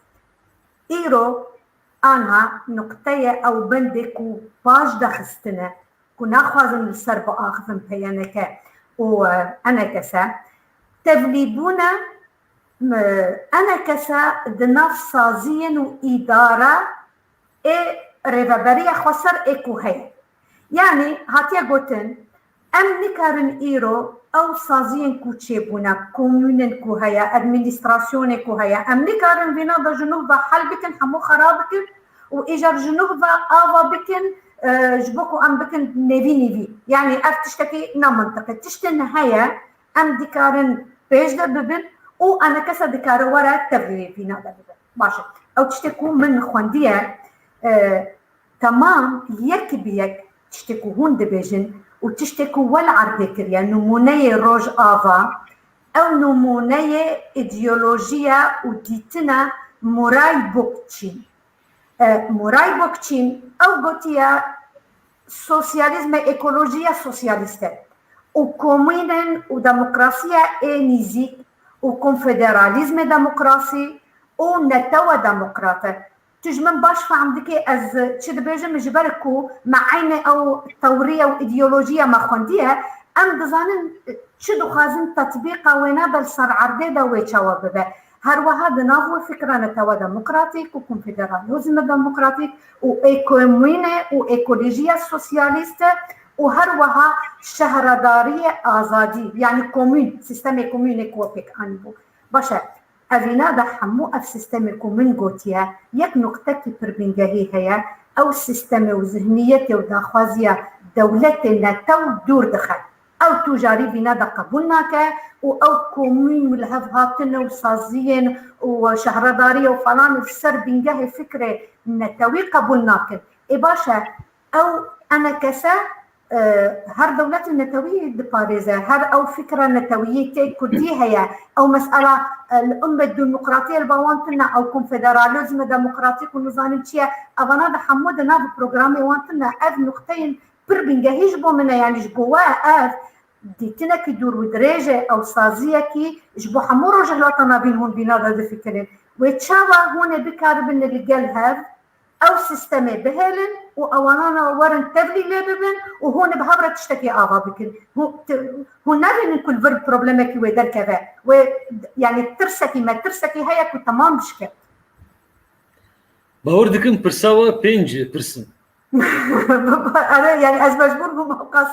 A: إيرو أنا نقطة أو بندك باش دخستنا كنا خوازن السرب آخذن بيانك وأنا كسا تفليبونا أنا كسا دناف سازين وإدارة ريفابرية خسر إيكو هي يعني هاتيا قوتن أم نكارن إيرو أو سازين كوتشيبونا كومونن كو هيا أدمينستراسيون كو هيا أم نكارن فينا دا جنوبا حل بكن حمو خرابكن وإيجار جنوبا آفا بكن جبوكو أم بكن نيفي يعني أف تشتكي نا منطقة تشتن هيا أم ديكارن بيج دا ببن وأنا كسا ديكار ورا تبرير فينا دا ببن باشا أو تشتكو من خواندية تمام يك بيك تشتكو هون دبيجن وتشتكو والعربكر يعني نمونية روج آفا أو نمونية إيديولوجية وديتنا موراي بوكتشين موراي بوكتشين أو قوتيا سوسياليزم إيكولوجيا سوسياليستة وكومينن وديمقراطية نيزيك وكونفدراليزم ديمقراطي ونتوى ديمقراطي تجمن باش فعندك از تشد بيجم جبركو مع عين او ثوريه وايديولوجيه ما خونديه ام دزانن تشدو خازن تطبيق وينادل صار عرضه ويتشاوب هر وهذا نافو فكره نتوا ديمقراطيك وكونفدراليزم ديمقراطيك وايكومينه وايكولوجيا سوسياليست وهر وها شهرداريه ازادي يعني كومون سيستم كومون كوبيك انبو باشا أفينا دا حمو أف سيستمكو من قوتيا يك نقطة بربنجاهي هيا أو سيستم وذهنيتي وداخوازيا دولتنا تو دور دخل أو تجاري فينا دا قبولناك أو كومين والهفهاتنا وصازيين وشهردارية وفلان في سر بنجاهي فكرة نتوي قبولناك إباشا أو أنا كسا هر دولة النتوية دباريزة هر أو فكرة نتوية كردي هي أو مسألة الأمة الديمقراطية البوانتنا أو كونفدراليزم ديمقراطيك ونظام تشيا أبانا دا حمود ناف بروغرامي وانتنا أف نقطين بربنجا هيجبو منا يعني جبوا أف ديتنا كي دور ودريجة أو صازية كي جبو حمورو جهلاتنا بينهم بينادا دفكرين ويتشاوا هون بكار بن الرجال هاف أو سيستمي بهلن وأولانا ورن تبلي لببن وهون بهبرة تشتكي آغا بكن هو نارين كل فرد بروبلمك ويدر كذا ويعني ترسكي ما ترسكي هيا كو تمام بشكل
B: باوردكم برساوا بينج برسن
A: أنا يعني أز مجبور بموقف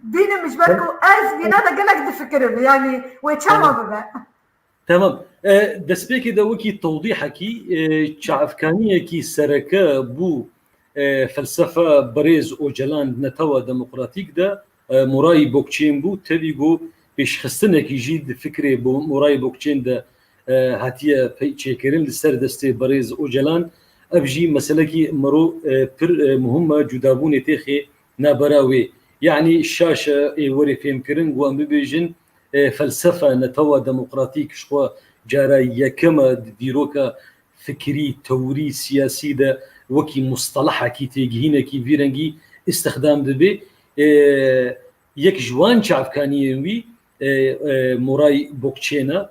A: بين مجبركو أز بينا دا قلق دفكرم يعني ويتشاما ببا
B: تمام دەستپێکی دەوەکی تەوضیحەکی چاافکانیەکی سەرەکە بوو فەلسەفە بەڕێز ئۆجەلان نەتەوە دەموقراتیکدا مۆرای بۆکچێن بوو تەوی گۆ پێشخستنێکیژی فکرێ بۆ مۆرای بۆکچێندا هاتیە چێکردن لەسەر دەستێ بەڕێز ئۆجەلان ئەڤژی مەسەلەکی مرۆ پر مهمە جودابوونێ تێخێ نابەراوێ یعنی شاشە ئێوەرێ فێمکردن گوان ببێژن فلسفة نتوى ديمقراطيك شخوا جارا يكما ديروكا فكري توري سياسي دا وكي مصطلحة كي تيجينا كي فيرنجي استخدام دبي يك جوان شعفكانيوي موراي بوكتشينا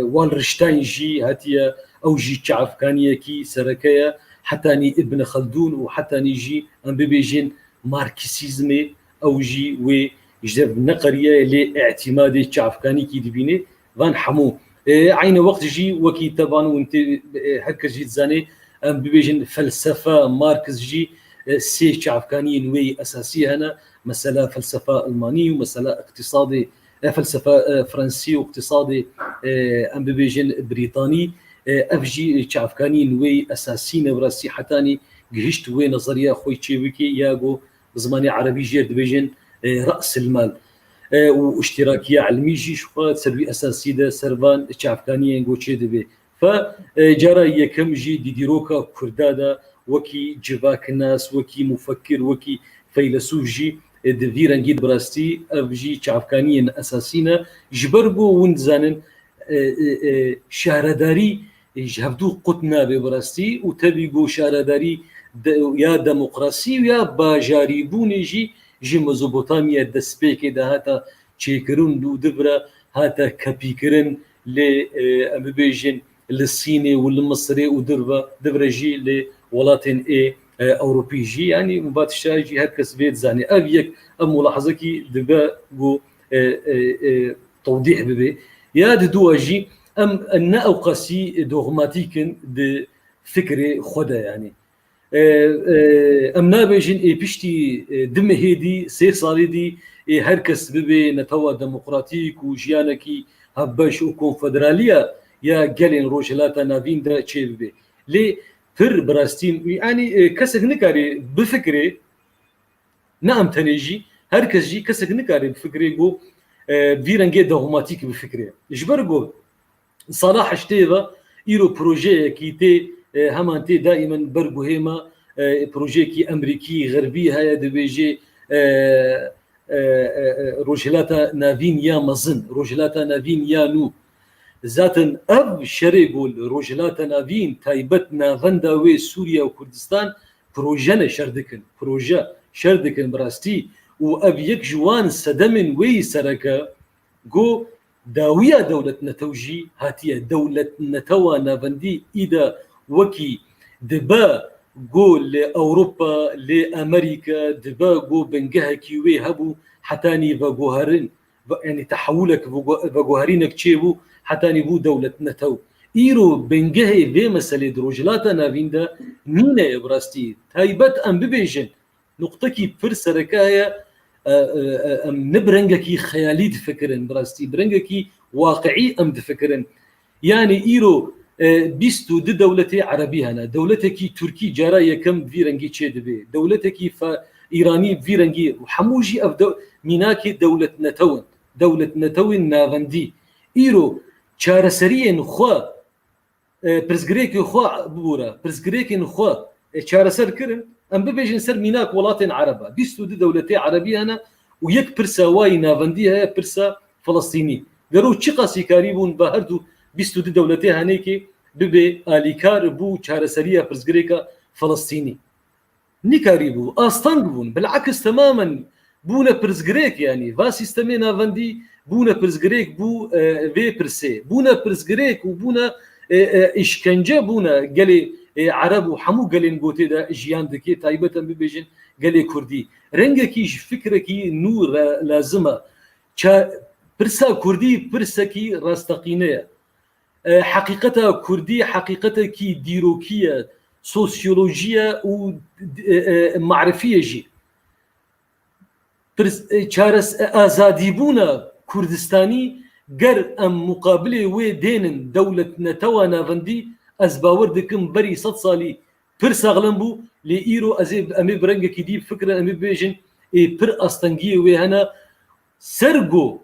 B: والرشتاين جي هاتيا او جي شعفكانية كي سركايا حتى ني ابن خلدون وحتى نيجي ام بيجين ماركسيزمي او جي وي جذب نقرية لاعتماد شعفكاني كي دبيني فان حمو عين وقت جي وكي طبعا وانت هكا جيت زاني ام بيجن فلسفة ماركس جي سي شعفكاني نوي اساسية هنا مسألة فلسفة الماني ومسألة اقتصادي فلسفة فرنسي واقتصادي ام بيجن بريطاني افجي شعفكاني نوي اساسي نوراسي حتاني جهشت وي نظرية خوي تشيويكي ياغو زماني عربي جير دبيجن رأس المال واشتراكية علميجي شوفات سلوي أساسي دا سربان شعفكانية نقوشي دبي فجرى يكم جي ديروكا كردادا وكي جباك الناس وكي مفكر وكي فيلسوف جي دفيران جيد براستي أفجي شعفكانية أساسينا جبربو وندزانن شهرداري جهبدو قطنا ببراستي وتبيقو شهرداري يا ديمقراطي يا باجاريبوني جي مزوبوتاميا دسبيكي دا هاتا تشيكرون دو دبرا هاتا كابيكرن لأمبيجين للصيني والمصري ودربا دبرا جي لولاتين أوروبي جي يعني مبات الشاجي هكس بيت زاني أبيك ملاحظة كي دبا بو توضيح ببي يا دواجي أن أوقاسي دوغماتيكن د فكرة خدا يعني ام نابجين بيشتي دم هيدي سي صالي دي هركس ببي نتوا ديمقراطيك وجيانكي هباش وكونفدرالية يا جالين روجلاتا نافين دا تشي ببي لي فر براستين يعني كسك نكاري بفكرة نعم تنجي هركس جي كسك نكاري بفكرة جو فيرنجي دوغماتيك بفكرة جبرجو صلاح شتيفا إيرو بروجي كي تي همان تي دائما برجو هما بروجي كي أمريكي غربي هيا دبيجي روجلاتا نافين يا مزن روجلاتا نافين يا نو ذاتن أب شريقول روجلاتا نافين تايبت نافندا وي سوريا وكردستان بروجانا شردكن براستي وأب يك جوان سدمن وي سركا جو داوية دولة نتوجي هاتية دولة نتوى نافندي إذا وكي دبا جو لأوروبا لأمريكا دبا جو بنجها كيوي هبو حتاني فاجوهرين يعني تحولك فاجوهرينك تشيبو حتاني بو دولة نتو إيرو بنجها في مسألة دروجلاتا نافيندا مينا يبراستي تايبت أم ببيجن نقطكي فرصة ركاية أم نبرنجكي خيالي دفكرن براستي برنجكي واقعي أم دفكرن يعني إيرو بيستو دي دولتي عربي هنا دولتكي تركي جارايا كم فيرنجي تشي دبي دولتكي فإيراني فيرنجي وحموجي ميناكي دولة نتوين نافندي إيرو چارسرين خوا برزگريكي خوا بورا برزگريكي خوا چارسر كرن ام ببيجن سر ميناك ولاتين عربة بيستو دي دولتي عربية هنا ويك برسا واي نافندي هي برسا فلسطيني قالوا چي قاسي كاريبون بهردو بيستو دي دولتي هنيكي ببي آليكار بو چارسرية برزگريكا فلسطيني نيكاريبو آستانقبون بالعكس تماما بونا برزگريك يعني فا سيستمي نافندي بونا برزگريك بو في برسي بونا برزگريك وبونا اشكنجة بونا قالي عرب وحمو قالين قوتي دا جيان دكي تايبتا ببيجن قالي كردي رنگكيش فكركي نور لازمة برسا كردي برسا كي راستقينية حقيقتها كردي حقيقتها كي ديروكية سوسيولوجية ومعرفية جي چارس آزاديبونا كردستاني قر ام مقابله وي دينن دولة نتوى نافندي از باور دكم بري 100 صالي پر ساغلن بو لإيرو ازي امي برنگه كي دي فكرة امي بيجن پر استنگيه وي هنا سرگو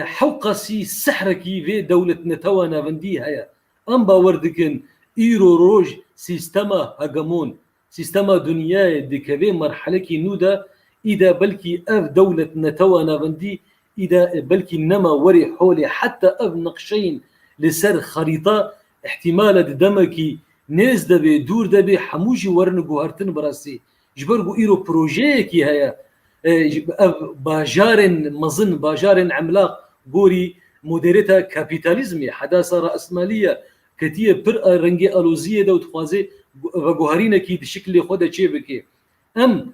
B: حوقسي سحركي في دولة نتوى نافندي هيا ام باور دكن إيرو روج سيستما هجمون سيستما دنيا دكبي مرحلة كي نودا إذا بلكي أف دولة نتوى نافندي إذا بلكي نما وري حولي حتى أف نقشين لسر خريطة احتمال دمكي ناس دبي دور دبي حموجي ورنقو هرتن براسي جبرقو إيرو بروجيكي هيا باجارن مظن باجارن عملاق قوري مديرتها كابيتاليزمي حداثة رأسمالية كتية بر رنجي ألوزية دو تخوازي وجوهرينكي بشكل خودة چه بكي أم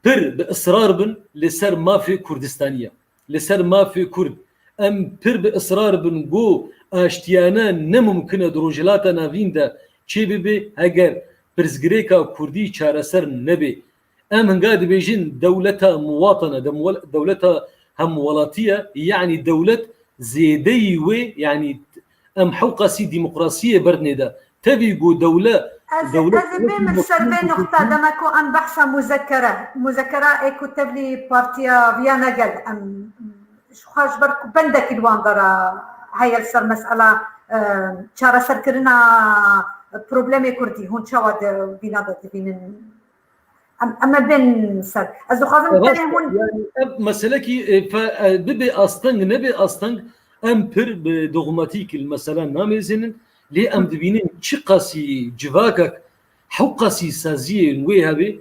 B: بر بإصرار بن لسر ما في كردستانية لسر ما في كرد أم بر بإصرار بن جو اشتيانا نممكن دروجلاتا نافيندا چه ببي هجر برزگريكا كردي چارسر نبي أم هنقاد بيجين دولتها مواطنة دولتها هم ولاتية يعني دولة زيدي وي يعني أم حوقسي ديمقراطية بردندا تبي جو دولة
A: من سربين نقطة دمكو أن بحث مذكرة كتب لي بارتيا فيانا قال أم شو خاش بركو بندك الواندرة هاي السر مسألة شارة سر كرنا بروبلمي كردي هون شواد بينادة بين أما بين سر أزو خاصم تاني هون
B: يعني مسألة كي ببي أستنج نبي أستنج أم بر بدوغماتيك المسألة نامزين لي أم دبينين شقاسي جواكك حقاسي سازية وي هبي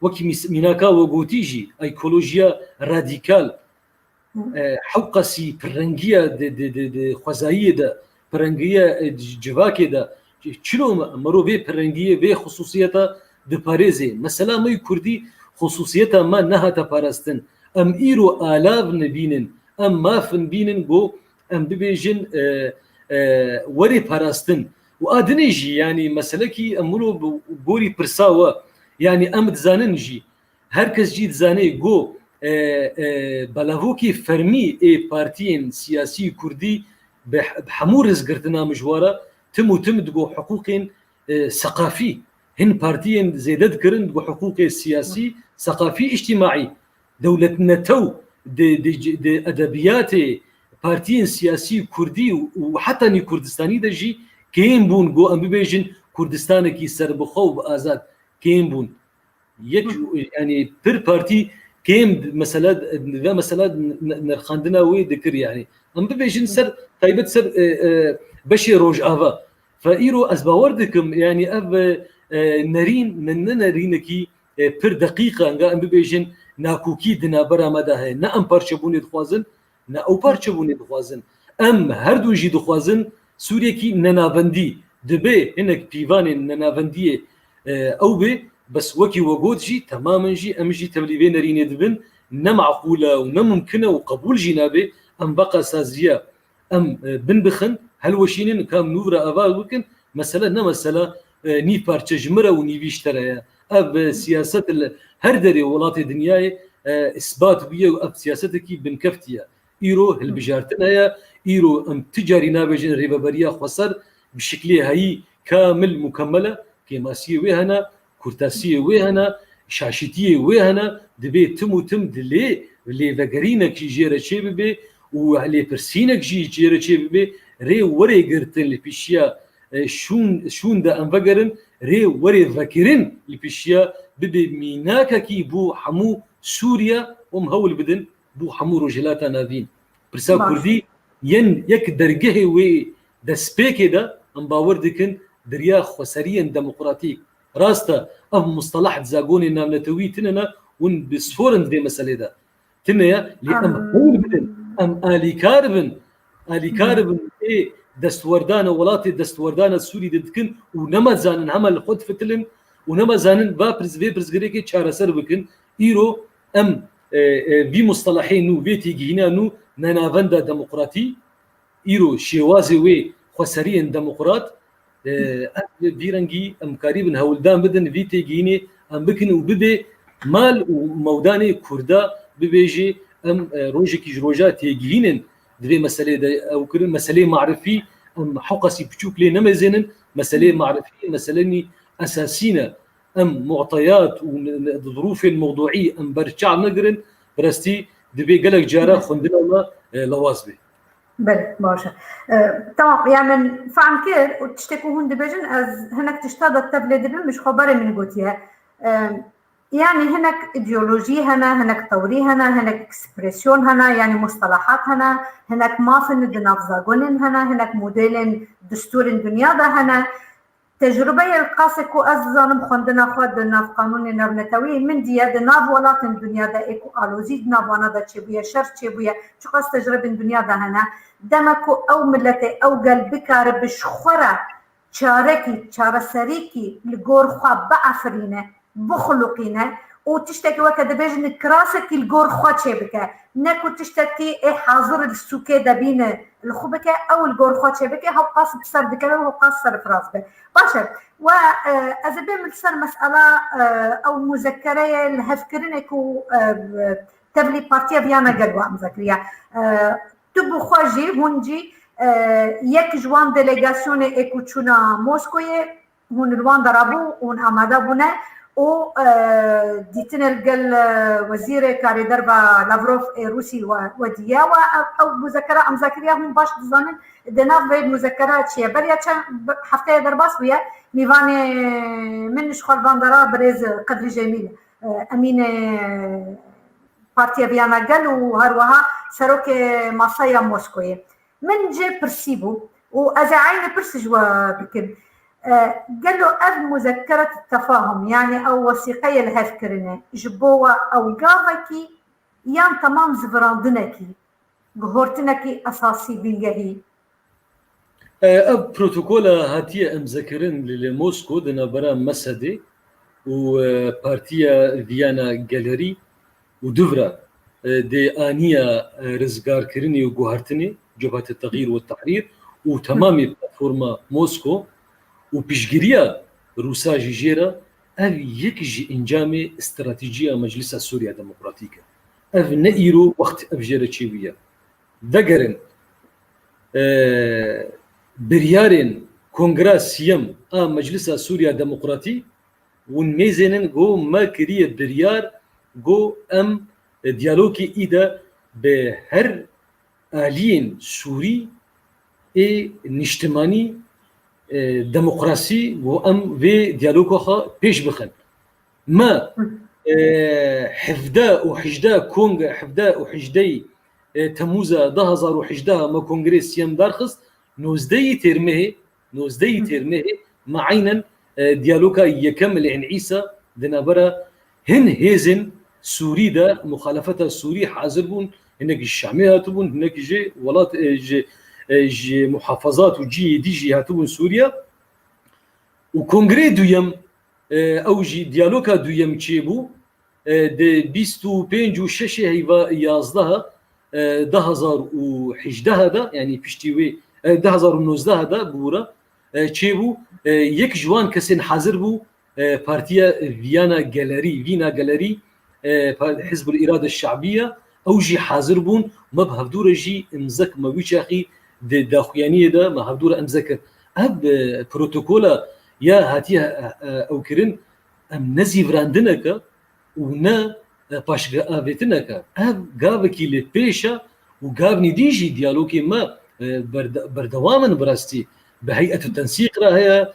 B: وكي ميناكا وغوتيجي ايكولوجيا راديكال حقاسي برنجية دي خوزاية دا برنجية جواكي دا چلو مرو بي برنجية بي خصوصيتا دي باريزي مثلا ما كردي خصوصيتا ما نهاتا بارستن ام ايرو آلاف نبينن ام مافن بينن بو ام ببيجن وري باراستن وادنيجي يعني مسلكي امولو بوري برساوا يعني ام دزاننجي هركز جي دزاني جو بلاوكي فرمي اي بارتيين سياسي كردي بحمور رزقرتنا مجواره تم دقو حقوق ثقافي هن بارتيين زيدد كرن دقو حقوق سياسي ثقافي اجتماعي دولتنا تو دي ادبيات بارتيين سياسي كردي وحتى ني كردستاني دجي كين بون جو ام بيجن كردستان كي سربخو ازاد كين بون يعني بير بارتي كيم مثلا نرخاندنا وي ذكر يعني ام بيجن سر طيبت سر بشي روج افا فايرو ازباوردكم يعني اب نرين نرينكي بير دقيقه ام بيجن ناكوكي دنا برا مدى نا ام بارشبوني دخوازن نا او بارشبوني دخوازن ام هردو جي دخوازن سوريا كي ننافندي دبي هناك بيفان ننافندي او بي بس وكي وجود جي تماما جي امجي تبليبين ريني دبن نمعقوله ونممكنه وقبول جنابه ام بقى سازيه ام بنبخن هل وشينين كام نورا افا وكن مثلا نمثلا ني بارتش جمره وني بيشترى اب سياسه هر دري ولات الدنيا اثبات بيه اب سياستك بنكفتيا ايرو البجارتنا ايرو ام تجاري نابجن ريبابريا خسر بشكل هي كامل مكمله كما سي وهنا كورتاسيه وهنا شاشتيه وهنا دبي تم دلي اللي فقرينك جيره شيبي وعلي برسينك جيره شيبي ري وري قرتن لبيشيا شون دا انفقرن ري وري فاكرين لبيشيا ببي ميناكا كي بو حمو سوريا ومهول بدن بو حمو رجلاتا نافين برسا كردي ين يك درجه وي دسبيكي دا ام باوردكن دريا خسريا ديمقراطيك راستا ام مصطلح زاغوني نامنتوي تننا ون بسفورن دي مساله دا تنيا لام هول بدن ام الي كاربن اي دستوردان ولاتي دستوردان السوري ددكن ونما زانن عمل خد فتلن ونما زانن بابرز غريكي تشارسر بكن ايرو ام بي مصطلحين نو بيتي جينا نو نانافندا ديمقراطي ايرو شيوازي وي خسرين ديمقراط بيرنجي ام قريبن هولدان بدن فيتي جيني ام بكن وبدي مال وموداني كردا ببيجي ام روجي جروجا تيجينن دبي مساله او كل مساله معرفي ام حقسي بتشوك لي نمزنن مساله معرفي مسالني اساسينه ام معطيات وظروف الموضوعيه ام برجع نقرن برستي دبي قالك جاره خندنا لوازبي
A: بله باشه تمام يعني فهم كير وتشتكوا هون دبجن از هناك تشتاد تبلد مش خبر من قوتيها يعني هناك ايديولوجي هناك توري هناك اكسبريسيون يعني مصطلحات هناك مافن دنافزاغون هناك موديل دستور الدنيا ده تجربه القاسكو ازانم خوندنا خود ناف قانون نبنتوي من دي ناف ولات الدنيا ده ايكو الوزي ناف وانا ده تشبيه شر تشبيه شقاس تجربه الدنيا ده دمكو او ملتي او قلبك ربش خرا شاركي شارسريكي لغور خوا بعفرينه بخلقينه وتشتكي وكذا بيجن كراسك الجور خواتشي بك نكو تشتكي اي حاضر السوكي دبين الخبك او الجور خواتشي بك هو قاس بسر بك وهو قاس صرف راس بك باشا واذا بمثل مساله او مذكره الهفكرينكو تبلي بارتيا فيانا قلوا مذكريه تبو خواجي هونجي يك جوان ديليغاسيون ايكوتشونا موسكوي هون روان درابو هون اماده بونه و ديتنا القل وزير كاري دربا لافروف روسي وديا او مذكره ام ذاكريا هم باش تظنن دنا في مذكرات شي بريا حفته درباس ويا ميفاني من شخال باندرا بريز قدر جميل امين بارتيا فيانا قال وهروها سروك مصايا موسكوي من جي برسيبو واذا عين برسجوا بكم قال له أذ مذكرة التفاهم يعني أو وثيقية الهفكرنا جبوة أو قاضكي يان تمام زفراندنكي قهورتنكي أساسي بنجهي
B: أب بروتوكولا هاتية مذكرين لموسكو دنا برا مسدي وبارتيا فيانا جاليري ودفرا دي آنية رزقار كرني وجوهرتني جبهة التغيير والتحرير وتمام بلاتفورما موسكو وبيشجريا روسا جيجيرا اف يكجي انجامي استراتيجية مجلس سوريا ديمقراطيكا اف نئيرو وقت افجيرا تشيوية دقرن بريارين كونغراس يم مجلس سوريا ديمقراطي ونميزنن جو ما كريه بريار جو ام ديالوجي ايدا بهر آلين سوري اي نجتماني ديمقراسي وام في ديالوجها بيش بخن ما حفدا وحجدا كونغ حفدا وحجدي تموزا دهزار وحجدا ما كونغرس يم دارخص نوزدي ترمه معينا ديالوجا يكمل عن عيسى دنابرا هن هيزن سوري دا مخالفة السوري حازربون هناك الشامية هاتبون هناك جي ولات جي محافظات وجي ديجي هاتبون سوريا وكونغري دويم او جي ديالوجا دويم تشيبو دي بيستو بينجو شاشي هيفا يازدها دهزار وحجده هذا يعني بيشتيوي دهزار ونوزده هذا بورا تشيبو يك جوان كسين حاضر بو بارتيا فينا جاليري حزب الإرادة الشعبية أو جي حاضر بون ما بهفدور جي امزك ما بيشاخي داخوانية دا ما هفدور امزك أب بروتوكولا يا هاتيها أو كرين أم نزي فراندنك ونا باشغا آفيتنك أب قابكي لبيشا وقابني ديجي ديالوكي ما بردواما براستي بهيئة التنسيق راهي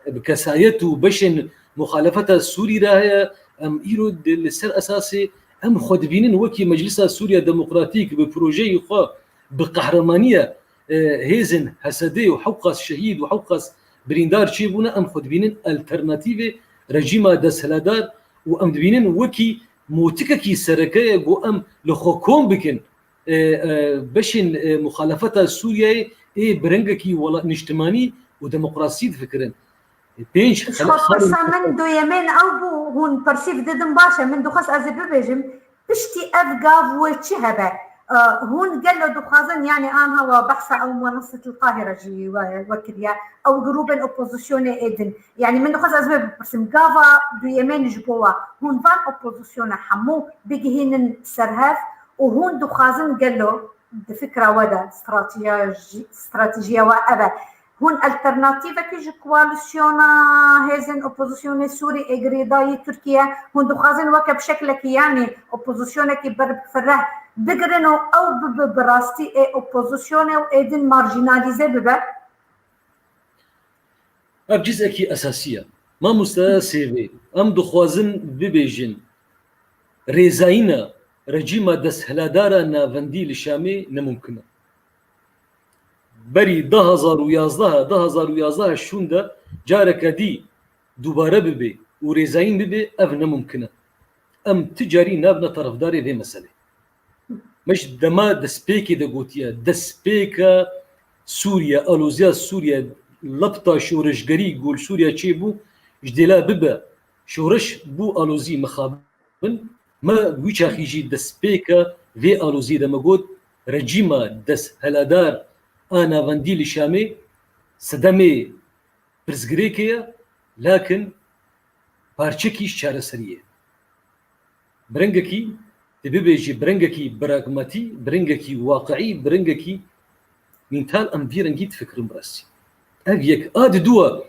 B: بكسايته بشن مخالفة السوري راهي ام يرد السر اساسي ام خدبينين وكي مجلس سوريا ديمقراطيك ببروجي خا بقهرمانيه هيزن حسدي وحوقس شهيد وحوقس بريندار شيبونا ام خدبينين الترناتيف رجيما دسلادار وام دبينين وكي موتككي سركايه جو ام لخوكم بكن بشن مخالفة سوريا اي برنجكي ولا نجتماني وديمقراطيه فكرن بينش
A: خاصة من دو يمين أو بو هون برسيف ددن باشا من دو خاص أزبيبيجم بشتي أفقاف وشهبة هون قالوا دو خازن يعني أنا هو بحثة أو منصة القاهرة جي وكريا أو جروب الأوبوزيسيون إيدن يعني من دو خاص أزبيب برسم قافا دو يمين جبوا هون فان أوبوزيسيون حمو بيجهين سرهاف وهون دو خازن قالوا بفكرة ودا استراتيجية وأبا هون الترناتيفا كيج كواليسيونا هيزن اوبوزيسيون سوري اغريداي تركيا هون دخازن وكا بشكلك يعني اوبوزيسيون كي برب فره دقرنو او براستي اي اوبوزيسيون او ايدن مارجيناليزي ببا
B: جزء كي اساسيه ما مستسيبي ام دخوازن ببيجن ريزاينا رجيما دس هلادارا نافندي لشامي نممكنه بري 2011 شوندا جارك دي دوباره ببي وريزاين ببي افنا ممكنه ام تجاري نابنا طرفداري ذي مسألة مش دما دسبيكي دقوتيا دسبيكا سوريا ألوزيا سوريا لبطة شورش قري قول سوريا تشيبو جدلا ببا شورش بو ألوزي مخابن ما ويشا خيجي دسبيكا ذي ألوزي دما قود رجيما دس هلادار أنا فانديل شامي سدمي برزغريكيا لكن بارچكي شارة سرية برنگكي تبيجي برنگكي براغماتي برنگكي واقعي برنگكي مينتال ام بيرنجيت فكر براسي أبيك آد دوا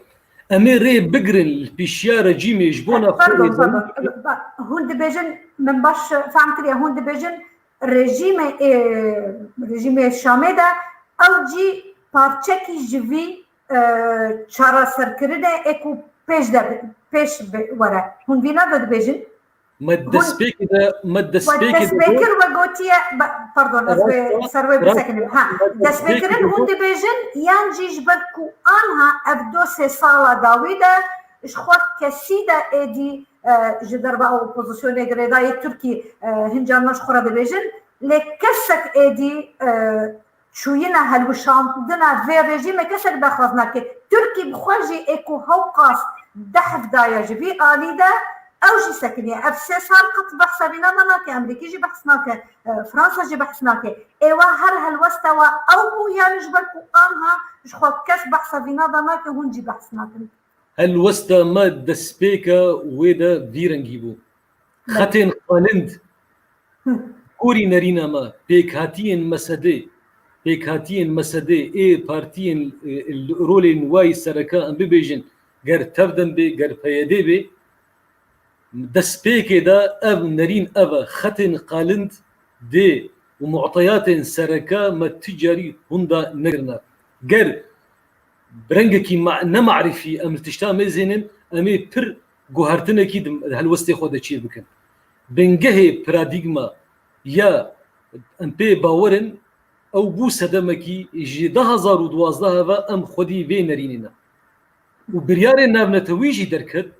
B: أميري بقرن بيشيا رجيمي جبونا
A: هون دبيجن من باش فهمت لي هون دبيجن رژیم شامي دا او جي پارچكي جوي چارا سرکرده اكو پیش ورا هون بينا دبيجن دسبيكر وغوتيا باردون سروي بسكن ها دسبيكرن هون دبيجن يانجي جبكو انها ابدو سي سالا داويدا اشخوات كسيدا ادي جدربا اوبوزيسيون غريداي تركي هنجان مشخوره دبيجن لكسك ادي شوينا هالوشام دنا في ريجيم كسك دخلنا كي تركي بخوجي اكو هوقاس دحف دايا جبي اليدا او جي سكنيه اف سي صار قط بحث بينا ناك امريكي جي بحثناك فرنسا جي بحثناك ايوا هر هالوستوا او يعني جبركو انها جو كاس بحث بينا ناك هون جي بحثناك
B: هل وستا ما دسبيكا ويدا فيرنجيبو خاتين قالند كوري نرينا ما بيك هاتين مسدي اي بارتين الرولين واي سركا ام بيجن غير تردن بي غير فيدي بي دسبيكي دا اف نرين افا خاتين قالند دي ومعطيات سركا ما تجاري هندا نرنا غير برنجكي مع نمعرفي ام تشتا مزينن امي بر جوهرتنا كيد هالوستي خودا تشي بكن بنجهي براديغما يا ام بي باورن او بو سدمكي جي 2012 ام خدي في نريننا وبريار نابنا تويجي دركت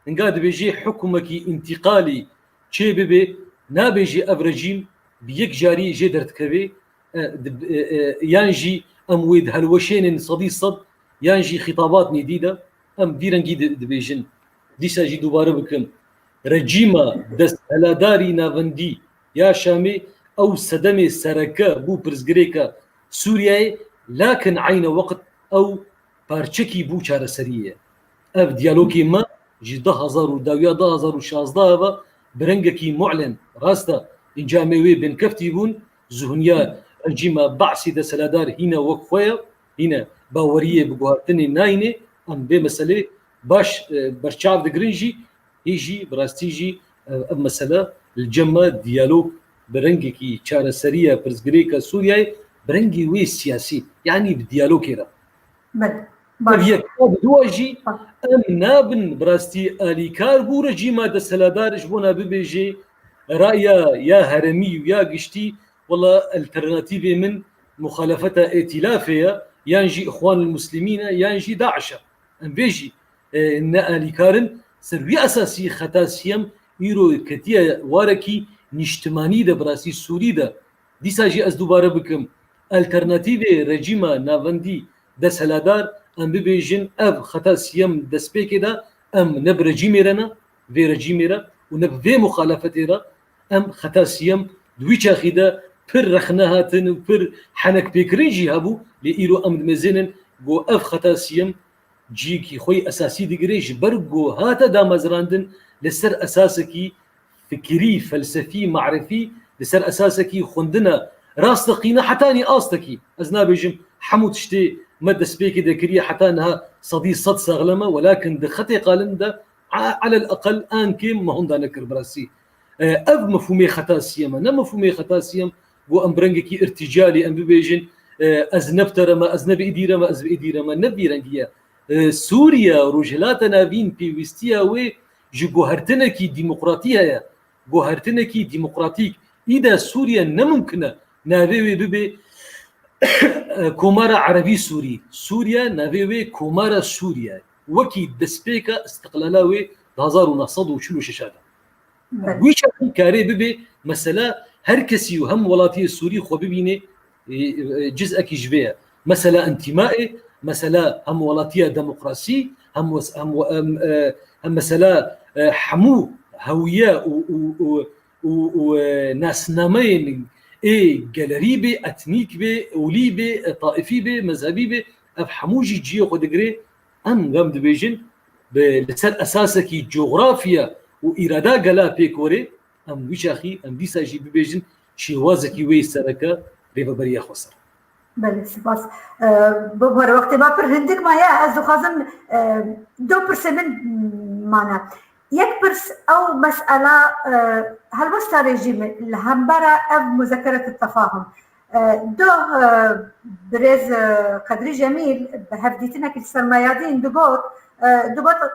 B: انقاد بيجي حكمكي انتقالي تشي بيبي نابيجي افرجيم بيك جاري جي درتكبي يانجي امويد هالوشين صدي صد يانجي خطابات جديدة ام ديرنجي دبيجن ديسا جي دوباره بكم رجيما دست هلاداري نافندي يا شامي او صدمي سركا بو برزغريكا سوريا لكن عين وقت او بارچكي بو چاره سريه اف ديالوجي ما جي 2016 برنجكي معلن راستا انجامي بن كفتيبون زهنيا رجيما بعسي د سلادار هنا وقفيا هنا باوريه بقوهرتني ناينه ام بمساله باش برشاف دغرينجي يجي براستيجي مساله الجمع ديالوج برنجكي چاره سريه برزغريكا سوريا برنجي وي سياسي يعني بالديالوج كده هي دواجي ام نابن براستي اليكار بو رجيما د سلادار جبونا ببيجي رايا يا هرمي ويا قشتي والله الترناتيفي من مخالفة ائتلافية ينجي إخوان المسلمين ينجي داعش أم بيجي النقالي كارن سروي أساسي خطاسيام إيرو كتيا واركي نجتماني دا براسي سوري دا دي ساجي أز دوباره بكم الترناتيفي رجيما نافندي دا سلادار أم بيجين أب خطاسيام دا سبيكي دا أم نب رجيميرنا في رجيميرا ونب في مخالفتيرا أم خطاسيام دويچا خيدا پر رخنهاتن و پر حنك بيكريجي هابو لإيرو أمد مزينن جو أف خطاسيم جيكي خوي أساسي دقريج برقو هاتا دا مزراندن لسر أساسكي فكري فلسفي معرفي لسر أساسكي خندنا راستقينا حتاني آستكي أزنا بيجم حمو تشتي مدى سبيكي دكريا حتانها صدي صد سغلمة ولكن دخطي قالن دا على الأقل آنكي ما هندا نكر براسي أف مفهومي خطاسيم أنا مفهومي خطاسيم بو ام برنجكي ارتجالي ام بيجن ازنبتر ما ازنب اديره ما ازب اديره ما نبي رنجيه سوريا رجلاتنا بين بيوستيا وي جوهرتنكي ديمقراطيه يا جوهرتنكي ديمقراطيك اذا سوريا نممكن نافي ببي كومارا عربي سوريا نافي كومارا سوريا وكي دسبيكا استقلالاوي 1900 وشلو ششاده ويش كاري ببي مثلا هر كسي وهم ولاتي السوري خو ببيني جزء كيجبيه مثلا انتمائي مثلا هم ولاتيه ديمقراطي هم مثلا حمو هويه وناس نامين اي جاليري بي اتنيك بي اولي بي طائفي بي مذهبي بي افحموجي جي خو دغري ام غام دبيجن بلسر اساسكي جغرافيا واراده قلا بيكوري ام ويشاخي ام ديسا جي بيجن شي وازكي وي سركا ريبا بريا خسر
A: بله سپاس ببر وقت ما پر هندک ما یا از خازم 2% معنا 1% او مساله هل وسط رژیم الهمبره او مذكره التفاهم دو برز قدري جميل بهفديتنا كالسرمايادين دوغوت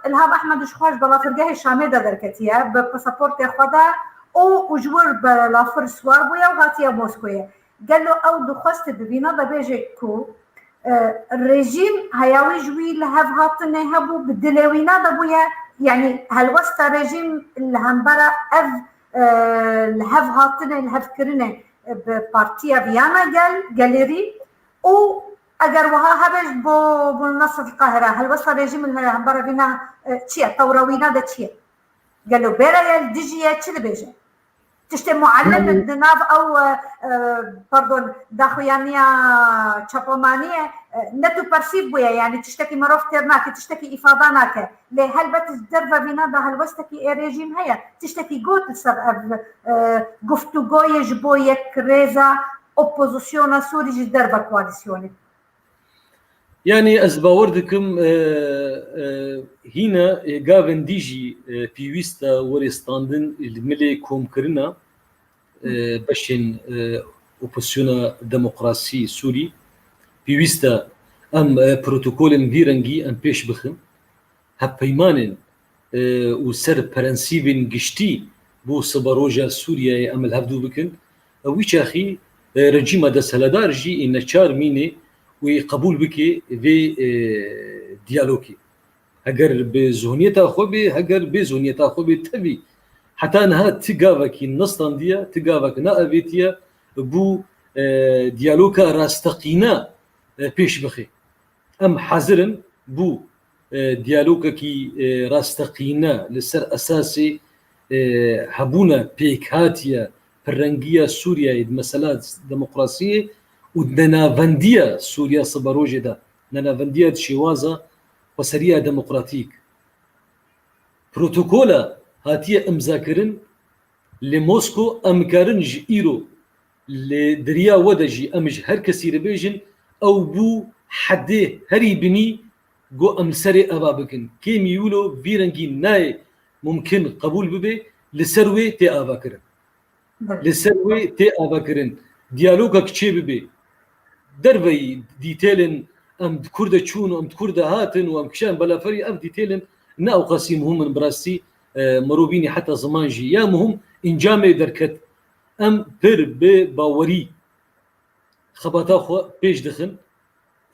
A: الهام احمد شخواش بلا فرقه الشامي دا دركتيا بباسابورت خدا او وجور بلا فرسوار بويا وغاتيا موسكويا قال له او دخست ببينا دا بيجي كو الرجيم هياوي جوي لهف هاتنا هبو بدلوينا دا بويا يعني هالوسط رجيم الهمبره اف لهف هاتنا لهف كرنا ببارتيا فيانا قال جاليري او اگر وها هبج بو نصف القاهره هل وصل رجيم الهمبره بنا تشي طوروينا دا تشي قالوا بيرا الديجيا تشل بيجا تشتي معلم الدناف او باردون داخويانيا تشابومانيا نتو برسيب بويا يعني تشتكي مروف تيرناك تشتكي افاداناك لي هل بتدرفا فينا ده هل وستكي ريجيم هيا تشتكي قوت السر قفتو قوية جبوية كريزا اوبوزيسيونا سوري جدربا كواليسيوني
B: يعني از باوردكم هنا قابن ديجي بيويستا ورستاندن الملي كوم كرنا باشن اوبوزيسيونا ديمقراسي سوري بيويستا ام بروتوكول فيرنجي ام بيش بخن هبيمانن وسر برنسيبن قشتي بو سباروجا سوريا ام الهفدو بكن ويش اخي رجيم دا سلادار جي ان چار ميني وقبول بكي في ديالوكي اگر بزهنيتا خوبي اگر بزهنيتا خوبي تبي حتى انها تقافكي نصطندية تقافك نائفيتيا بو ديالوكا راستقينا بيش بخي ام حذرن بو ديالوكا كي راستقينا لسر اساسي هبونا بيكاتيا فرنجية سوريا مسألات ديمقراطية ودنافندية سوريا صبروجي دا نافندية شوازة وسرية ديمقراطيك بروتوكولا هاتية امزاكرن لموسكو امكارن جئيرو لدريا ودجي امج هر كسي ربيجن او بو حده هري بني جو امسري ابابكن كيم يولو فيرنجي ناي ممكن قبول ببي لسروي تي اباكرن لسروي تي اباكرن ديالوغا كتشي ببي دربي ديتيلن ام كرده تشون ام كرده هاتن وام كشان بلا فري ام ديتيلن ناو قاسم هم من براسي مروبيني حتى زمانجي يا مهم انجامي دركت ام بر باوري خباتا خو بيش دخن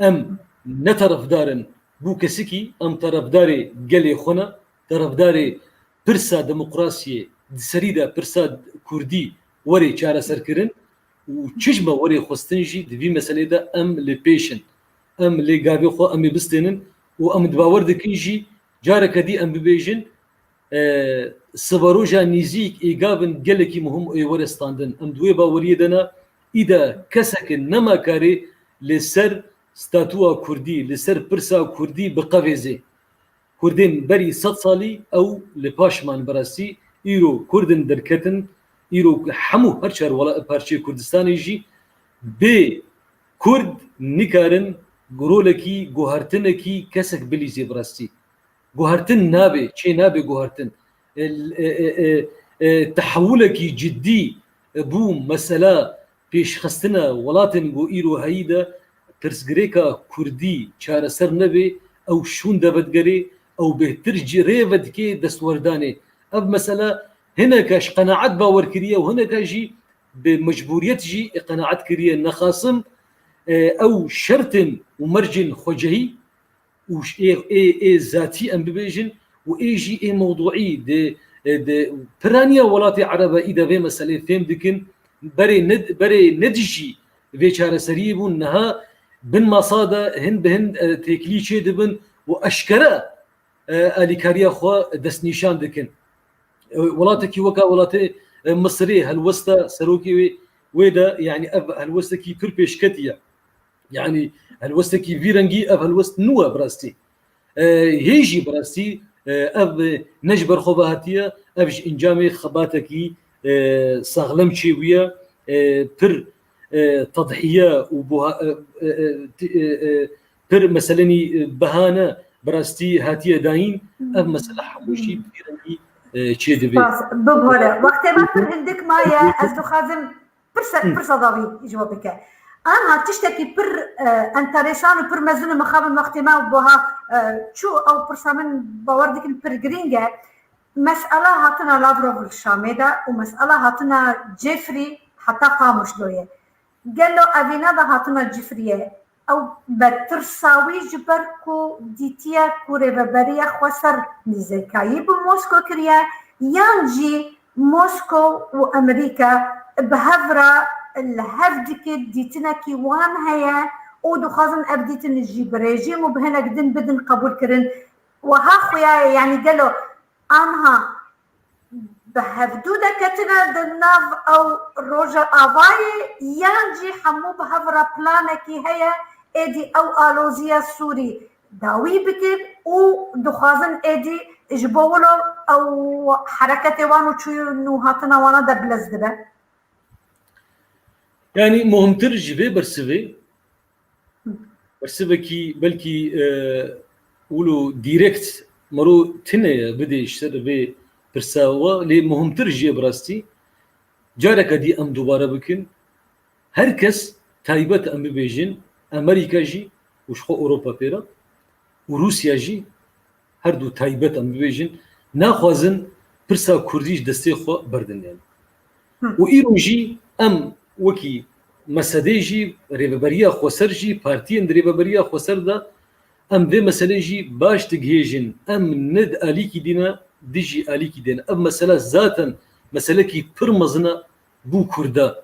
B: ام نترف دارن بو كسكي ام طرف داري قلي خونا طرف داري برسا ديمقراطيه سريده برسا كردي وري چاره سركرن وچشمه وري خوستنجي دبي مساله ده ام لبيشن ام لغابي خو ام بستنن وام دباور دكيجي جارك دي ام بيجن سبروجا نيزيك ايغابن قالكي مهم اي ورستاندن ام دوي باوري دنا اذا كسك نما كاري لسر ستاتوا كردي لسر برسا كردي بقفيزي كردين بري 100 صالي او لباشمان براسي ايرو كردن دركتن ايرو حمو هرشر ولا بارشي كردستان يجي ب كرد نكارن غرولكي غوهرتنكي كسك بليزي براسي غوهرتن نابي شي نابي غوهرتن تحولكي جدي بو مسألة بيش خستنا ولاتن غو ايرو هيدا ترسغريكا كردي چاره سر نبي او شون دبدگري او بهتر ريفد كي دستورداني اب مسألة هنا كاش قناعات باور كريه وهنا كاجي بمجبوريت جي قناعات كريه نخاصم او شرط ومرجن خجهي وش اي ذاتي ام بيجن وايجي اي موضوعي دي برانيا ولاتي عربه اذا في مساله فهم دكن بري ندجي في شهر سريب انها بن مصاده هند بهند تكليشي دبن واشكره اليكاريا خو دسنيشان دكن ولاتكي وكا ولاتي مصري هالوسطى سروكي ويدا يعني هالوسطى كربيش كتيا يعني هالوسطى فيرنجي هالوسط نوا براستي هيجي براستي نجبر خباتيا افج انجامي خباتكي ساغلم شويه بر تضحيه وبها بر مثلني بهانه براستي هاتيه داين اف مساله حموشي فيرنجي چه دبي
A: ببهره وقت ما پر عندك مايا ازدو خازم برسا ضابي جوابك انا تشتكي بر انتريسان وبر مزون مخابن وقت ما بها شو او برسامن باوردك بر جرينجا مسألة هاتنا لافروف الشاميدا ومسألة هاتنا جيفري حتى قاموش دوية قال له أبينا ده هاتنا جيفرية أو بترساوي جبركو ديتيا كوري ببريا خوصر نزيكاي بموسكو كريا يانجي موسكو وأمريكا بهفرة الهفدك ديتنا كي وان هيا ودو خازن أبديتن الجيب ريجيم وبهنا قدن بدن قبول كرن وها خويا يعني قال له أنها بهفدوده كتنا دناف او روجا افاي يانجي حمو بهفرا بلانكي هي ادي او الوزيا سوري داوي بكر و دخازن ادي اجبولو او حركة وانو تشويو انو هاتنا وانا دبلز دبا
B: يعني مهم ترجبه برسبه كي بلكي ولو ديريكت مرو تنه بدي يشتر به برساوه لي مهم ترجي براستي جارك دي ام دوباره بكن هركس تايبت ام بيجن امريكا جي وشخو اوروبا بيرا وروسيا جي هردو تايبت ام بيجن ناخوازن برسا كرديش دستي خو بردن يعني وإيرو جي ام وكي مسديجي ريبريا خوسرجي بارتين ريبريا خوسردا ام دي مسلجي باش تجيجن ام ند اليكي دينا ديجي اليكي دينا ام مساله ذاتا مسلكي برمزنا بو كردا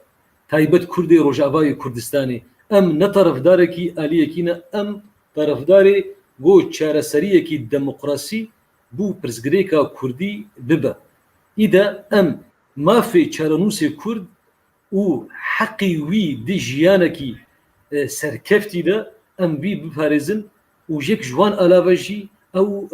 B: تايبت كردي روجافاي كردستاني ام نطرف داركي اليكينا ام طرف داري بو تشارسريكي ديمقراسي بو برزغريكا كردي ببا اذا ام ما في تشارنوسي كرد و حقي وي دي جيانكي سركفتي دا ام بي بفارزن وجيك جوان ألافجي أو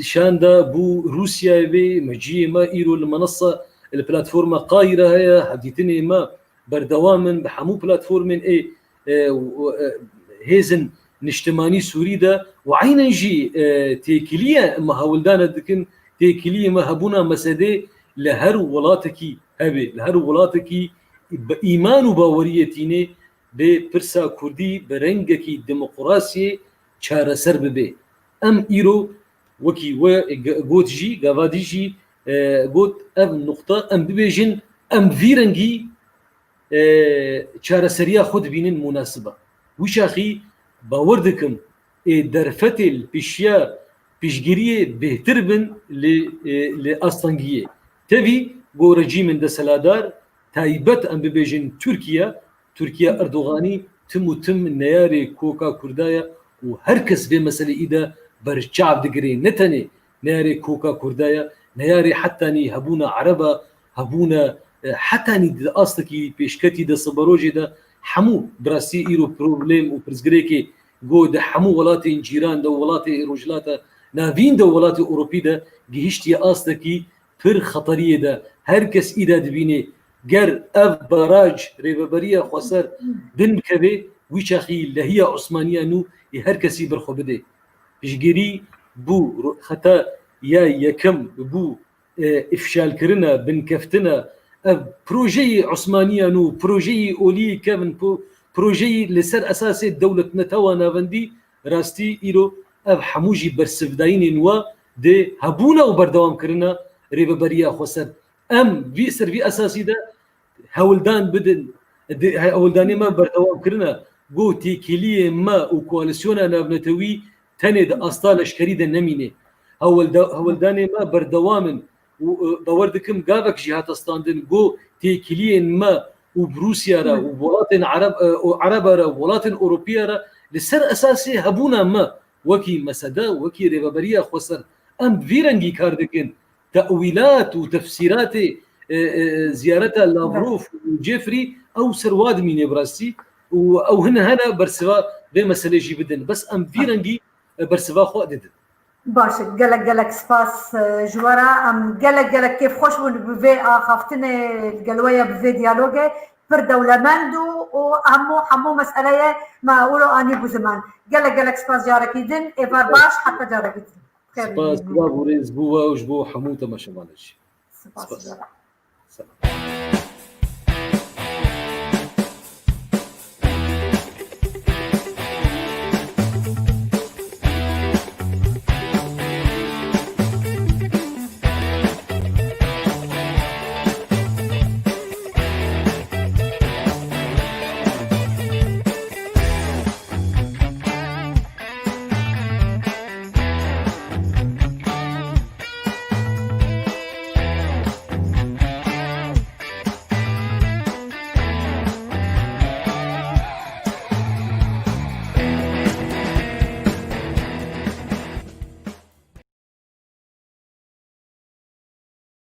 B: شاندا بو روسيا بي مجي ما إيرو المنصة البلاتفورما قايرة هي حديثني ما بردوامن بحمو بلاتفورمن هيزن نجتماني سوري دا وعين جي تيكلية ما هولدانا دكن تيكلية ما هبونا مسادي لهر ولاتكي هبي لهر ولاتكي بإيمان وباوريتيني به پرسا کردی برنگکی دموکراسی چاره سر ببه ام ایرو وکی و گوت جی گوادی جی گوت ام نقطه ام ببیجن ام ویرنگی چاره سریا خود بینن مناسبه وشاخی باوردکم درفت الپیشیا پیشگیری بهتر بن لاستانگیه تبی گو رژیم دسلادار تایبت ام ببیجن تركيا أردوغاني تم نياري كوكا كردايا وهركس بمسألة إذا برشعب دقري نتني نياري كوكا كردايا نياري حتى ني هبونا عربا هبونا حتى ني دا أصلكي بيشكتي دا صبروجي دا حمو براسي إيرو بروبليم وبرزقريكي جو دا حمو ولاتي انجيران دا ولاتي رجلاتا نافين دا ولاتي أوروبي دا جيشتي أصلكي پر خطرية دا هركس إذا دبيني گر اف باراج ريبريا خوسر بن بكبي ويشاخي لهي عثمانيه نو هر كسي برخو بده بيجري بو خطا يا يكم بو افشال كرنا بن كفتنا اف بروجي عثمانيه نو بروجي اولي كمن بروجي لسر اساس دوله نتوانا بندي راستي ايرو اف حموجي برسفداين نوا دي هبونا وبردوام كرنا ريبريا خوسر ام في سر في اساسي ده هولدان بدن هولداني ما بردوام كرنا جو تيكيليه ما وكواليسيونا نابنتوي تند اصطال اشكريده نمينه هولداني ما بردوام وبوردكم قابك جهات استاندن جو تيكيليه ما وبروسيا را وولاتن عرب را وولاتن اوروبيه را لسر اساسي هبونا ما وكي مسدا وكي ريبريا خوسر ام فيرنجي كاردكن تأويلات وتفسيرات زيارتها لافروف وجيفري او سرواد ميني براسي او هنا برسوا بمسألة جي بدن بس ام فيرنجي برسوا خو ددن
A: باشه قالك سباس جوارا ام قالك كيف خوش بفي خافتني القلويه بفي ديالوجي بر دولماندو وهمو مسألة ما اقولوا اني بزمان قالك سباس جارك يدن ايفار باش حتى جارك يدن
B: سباس بوا وريز بوا وجبو حموته ما شمالش
A: سباس.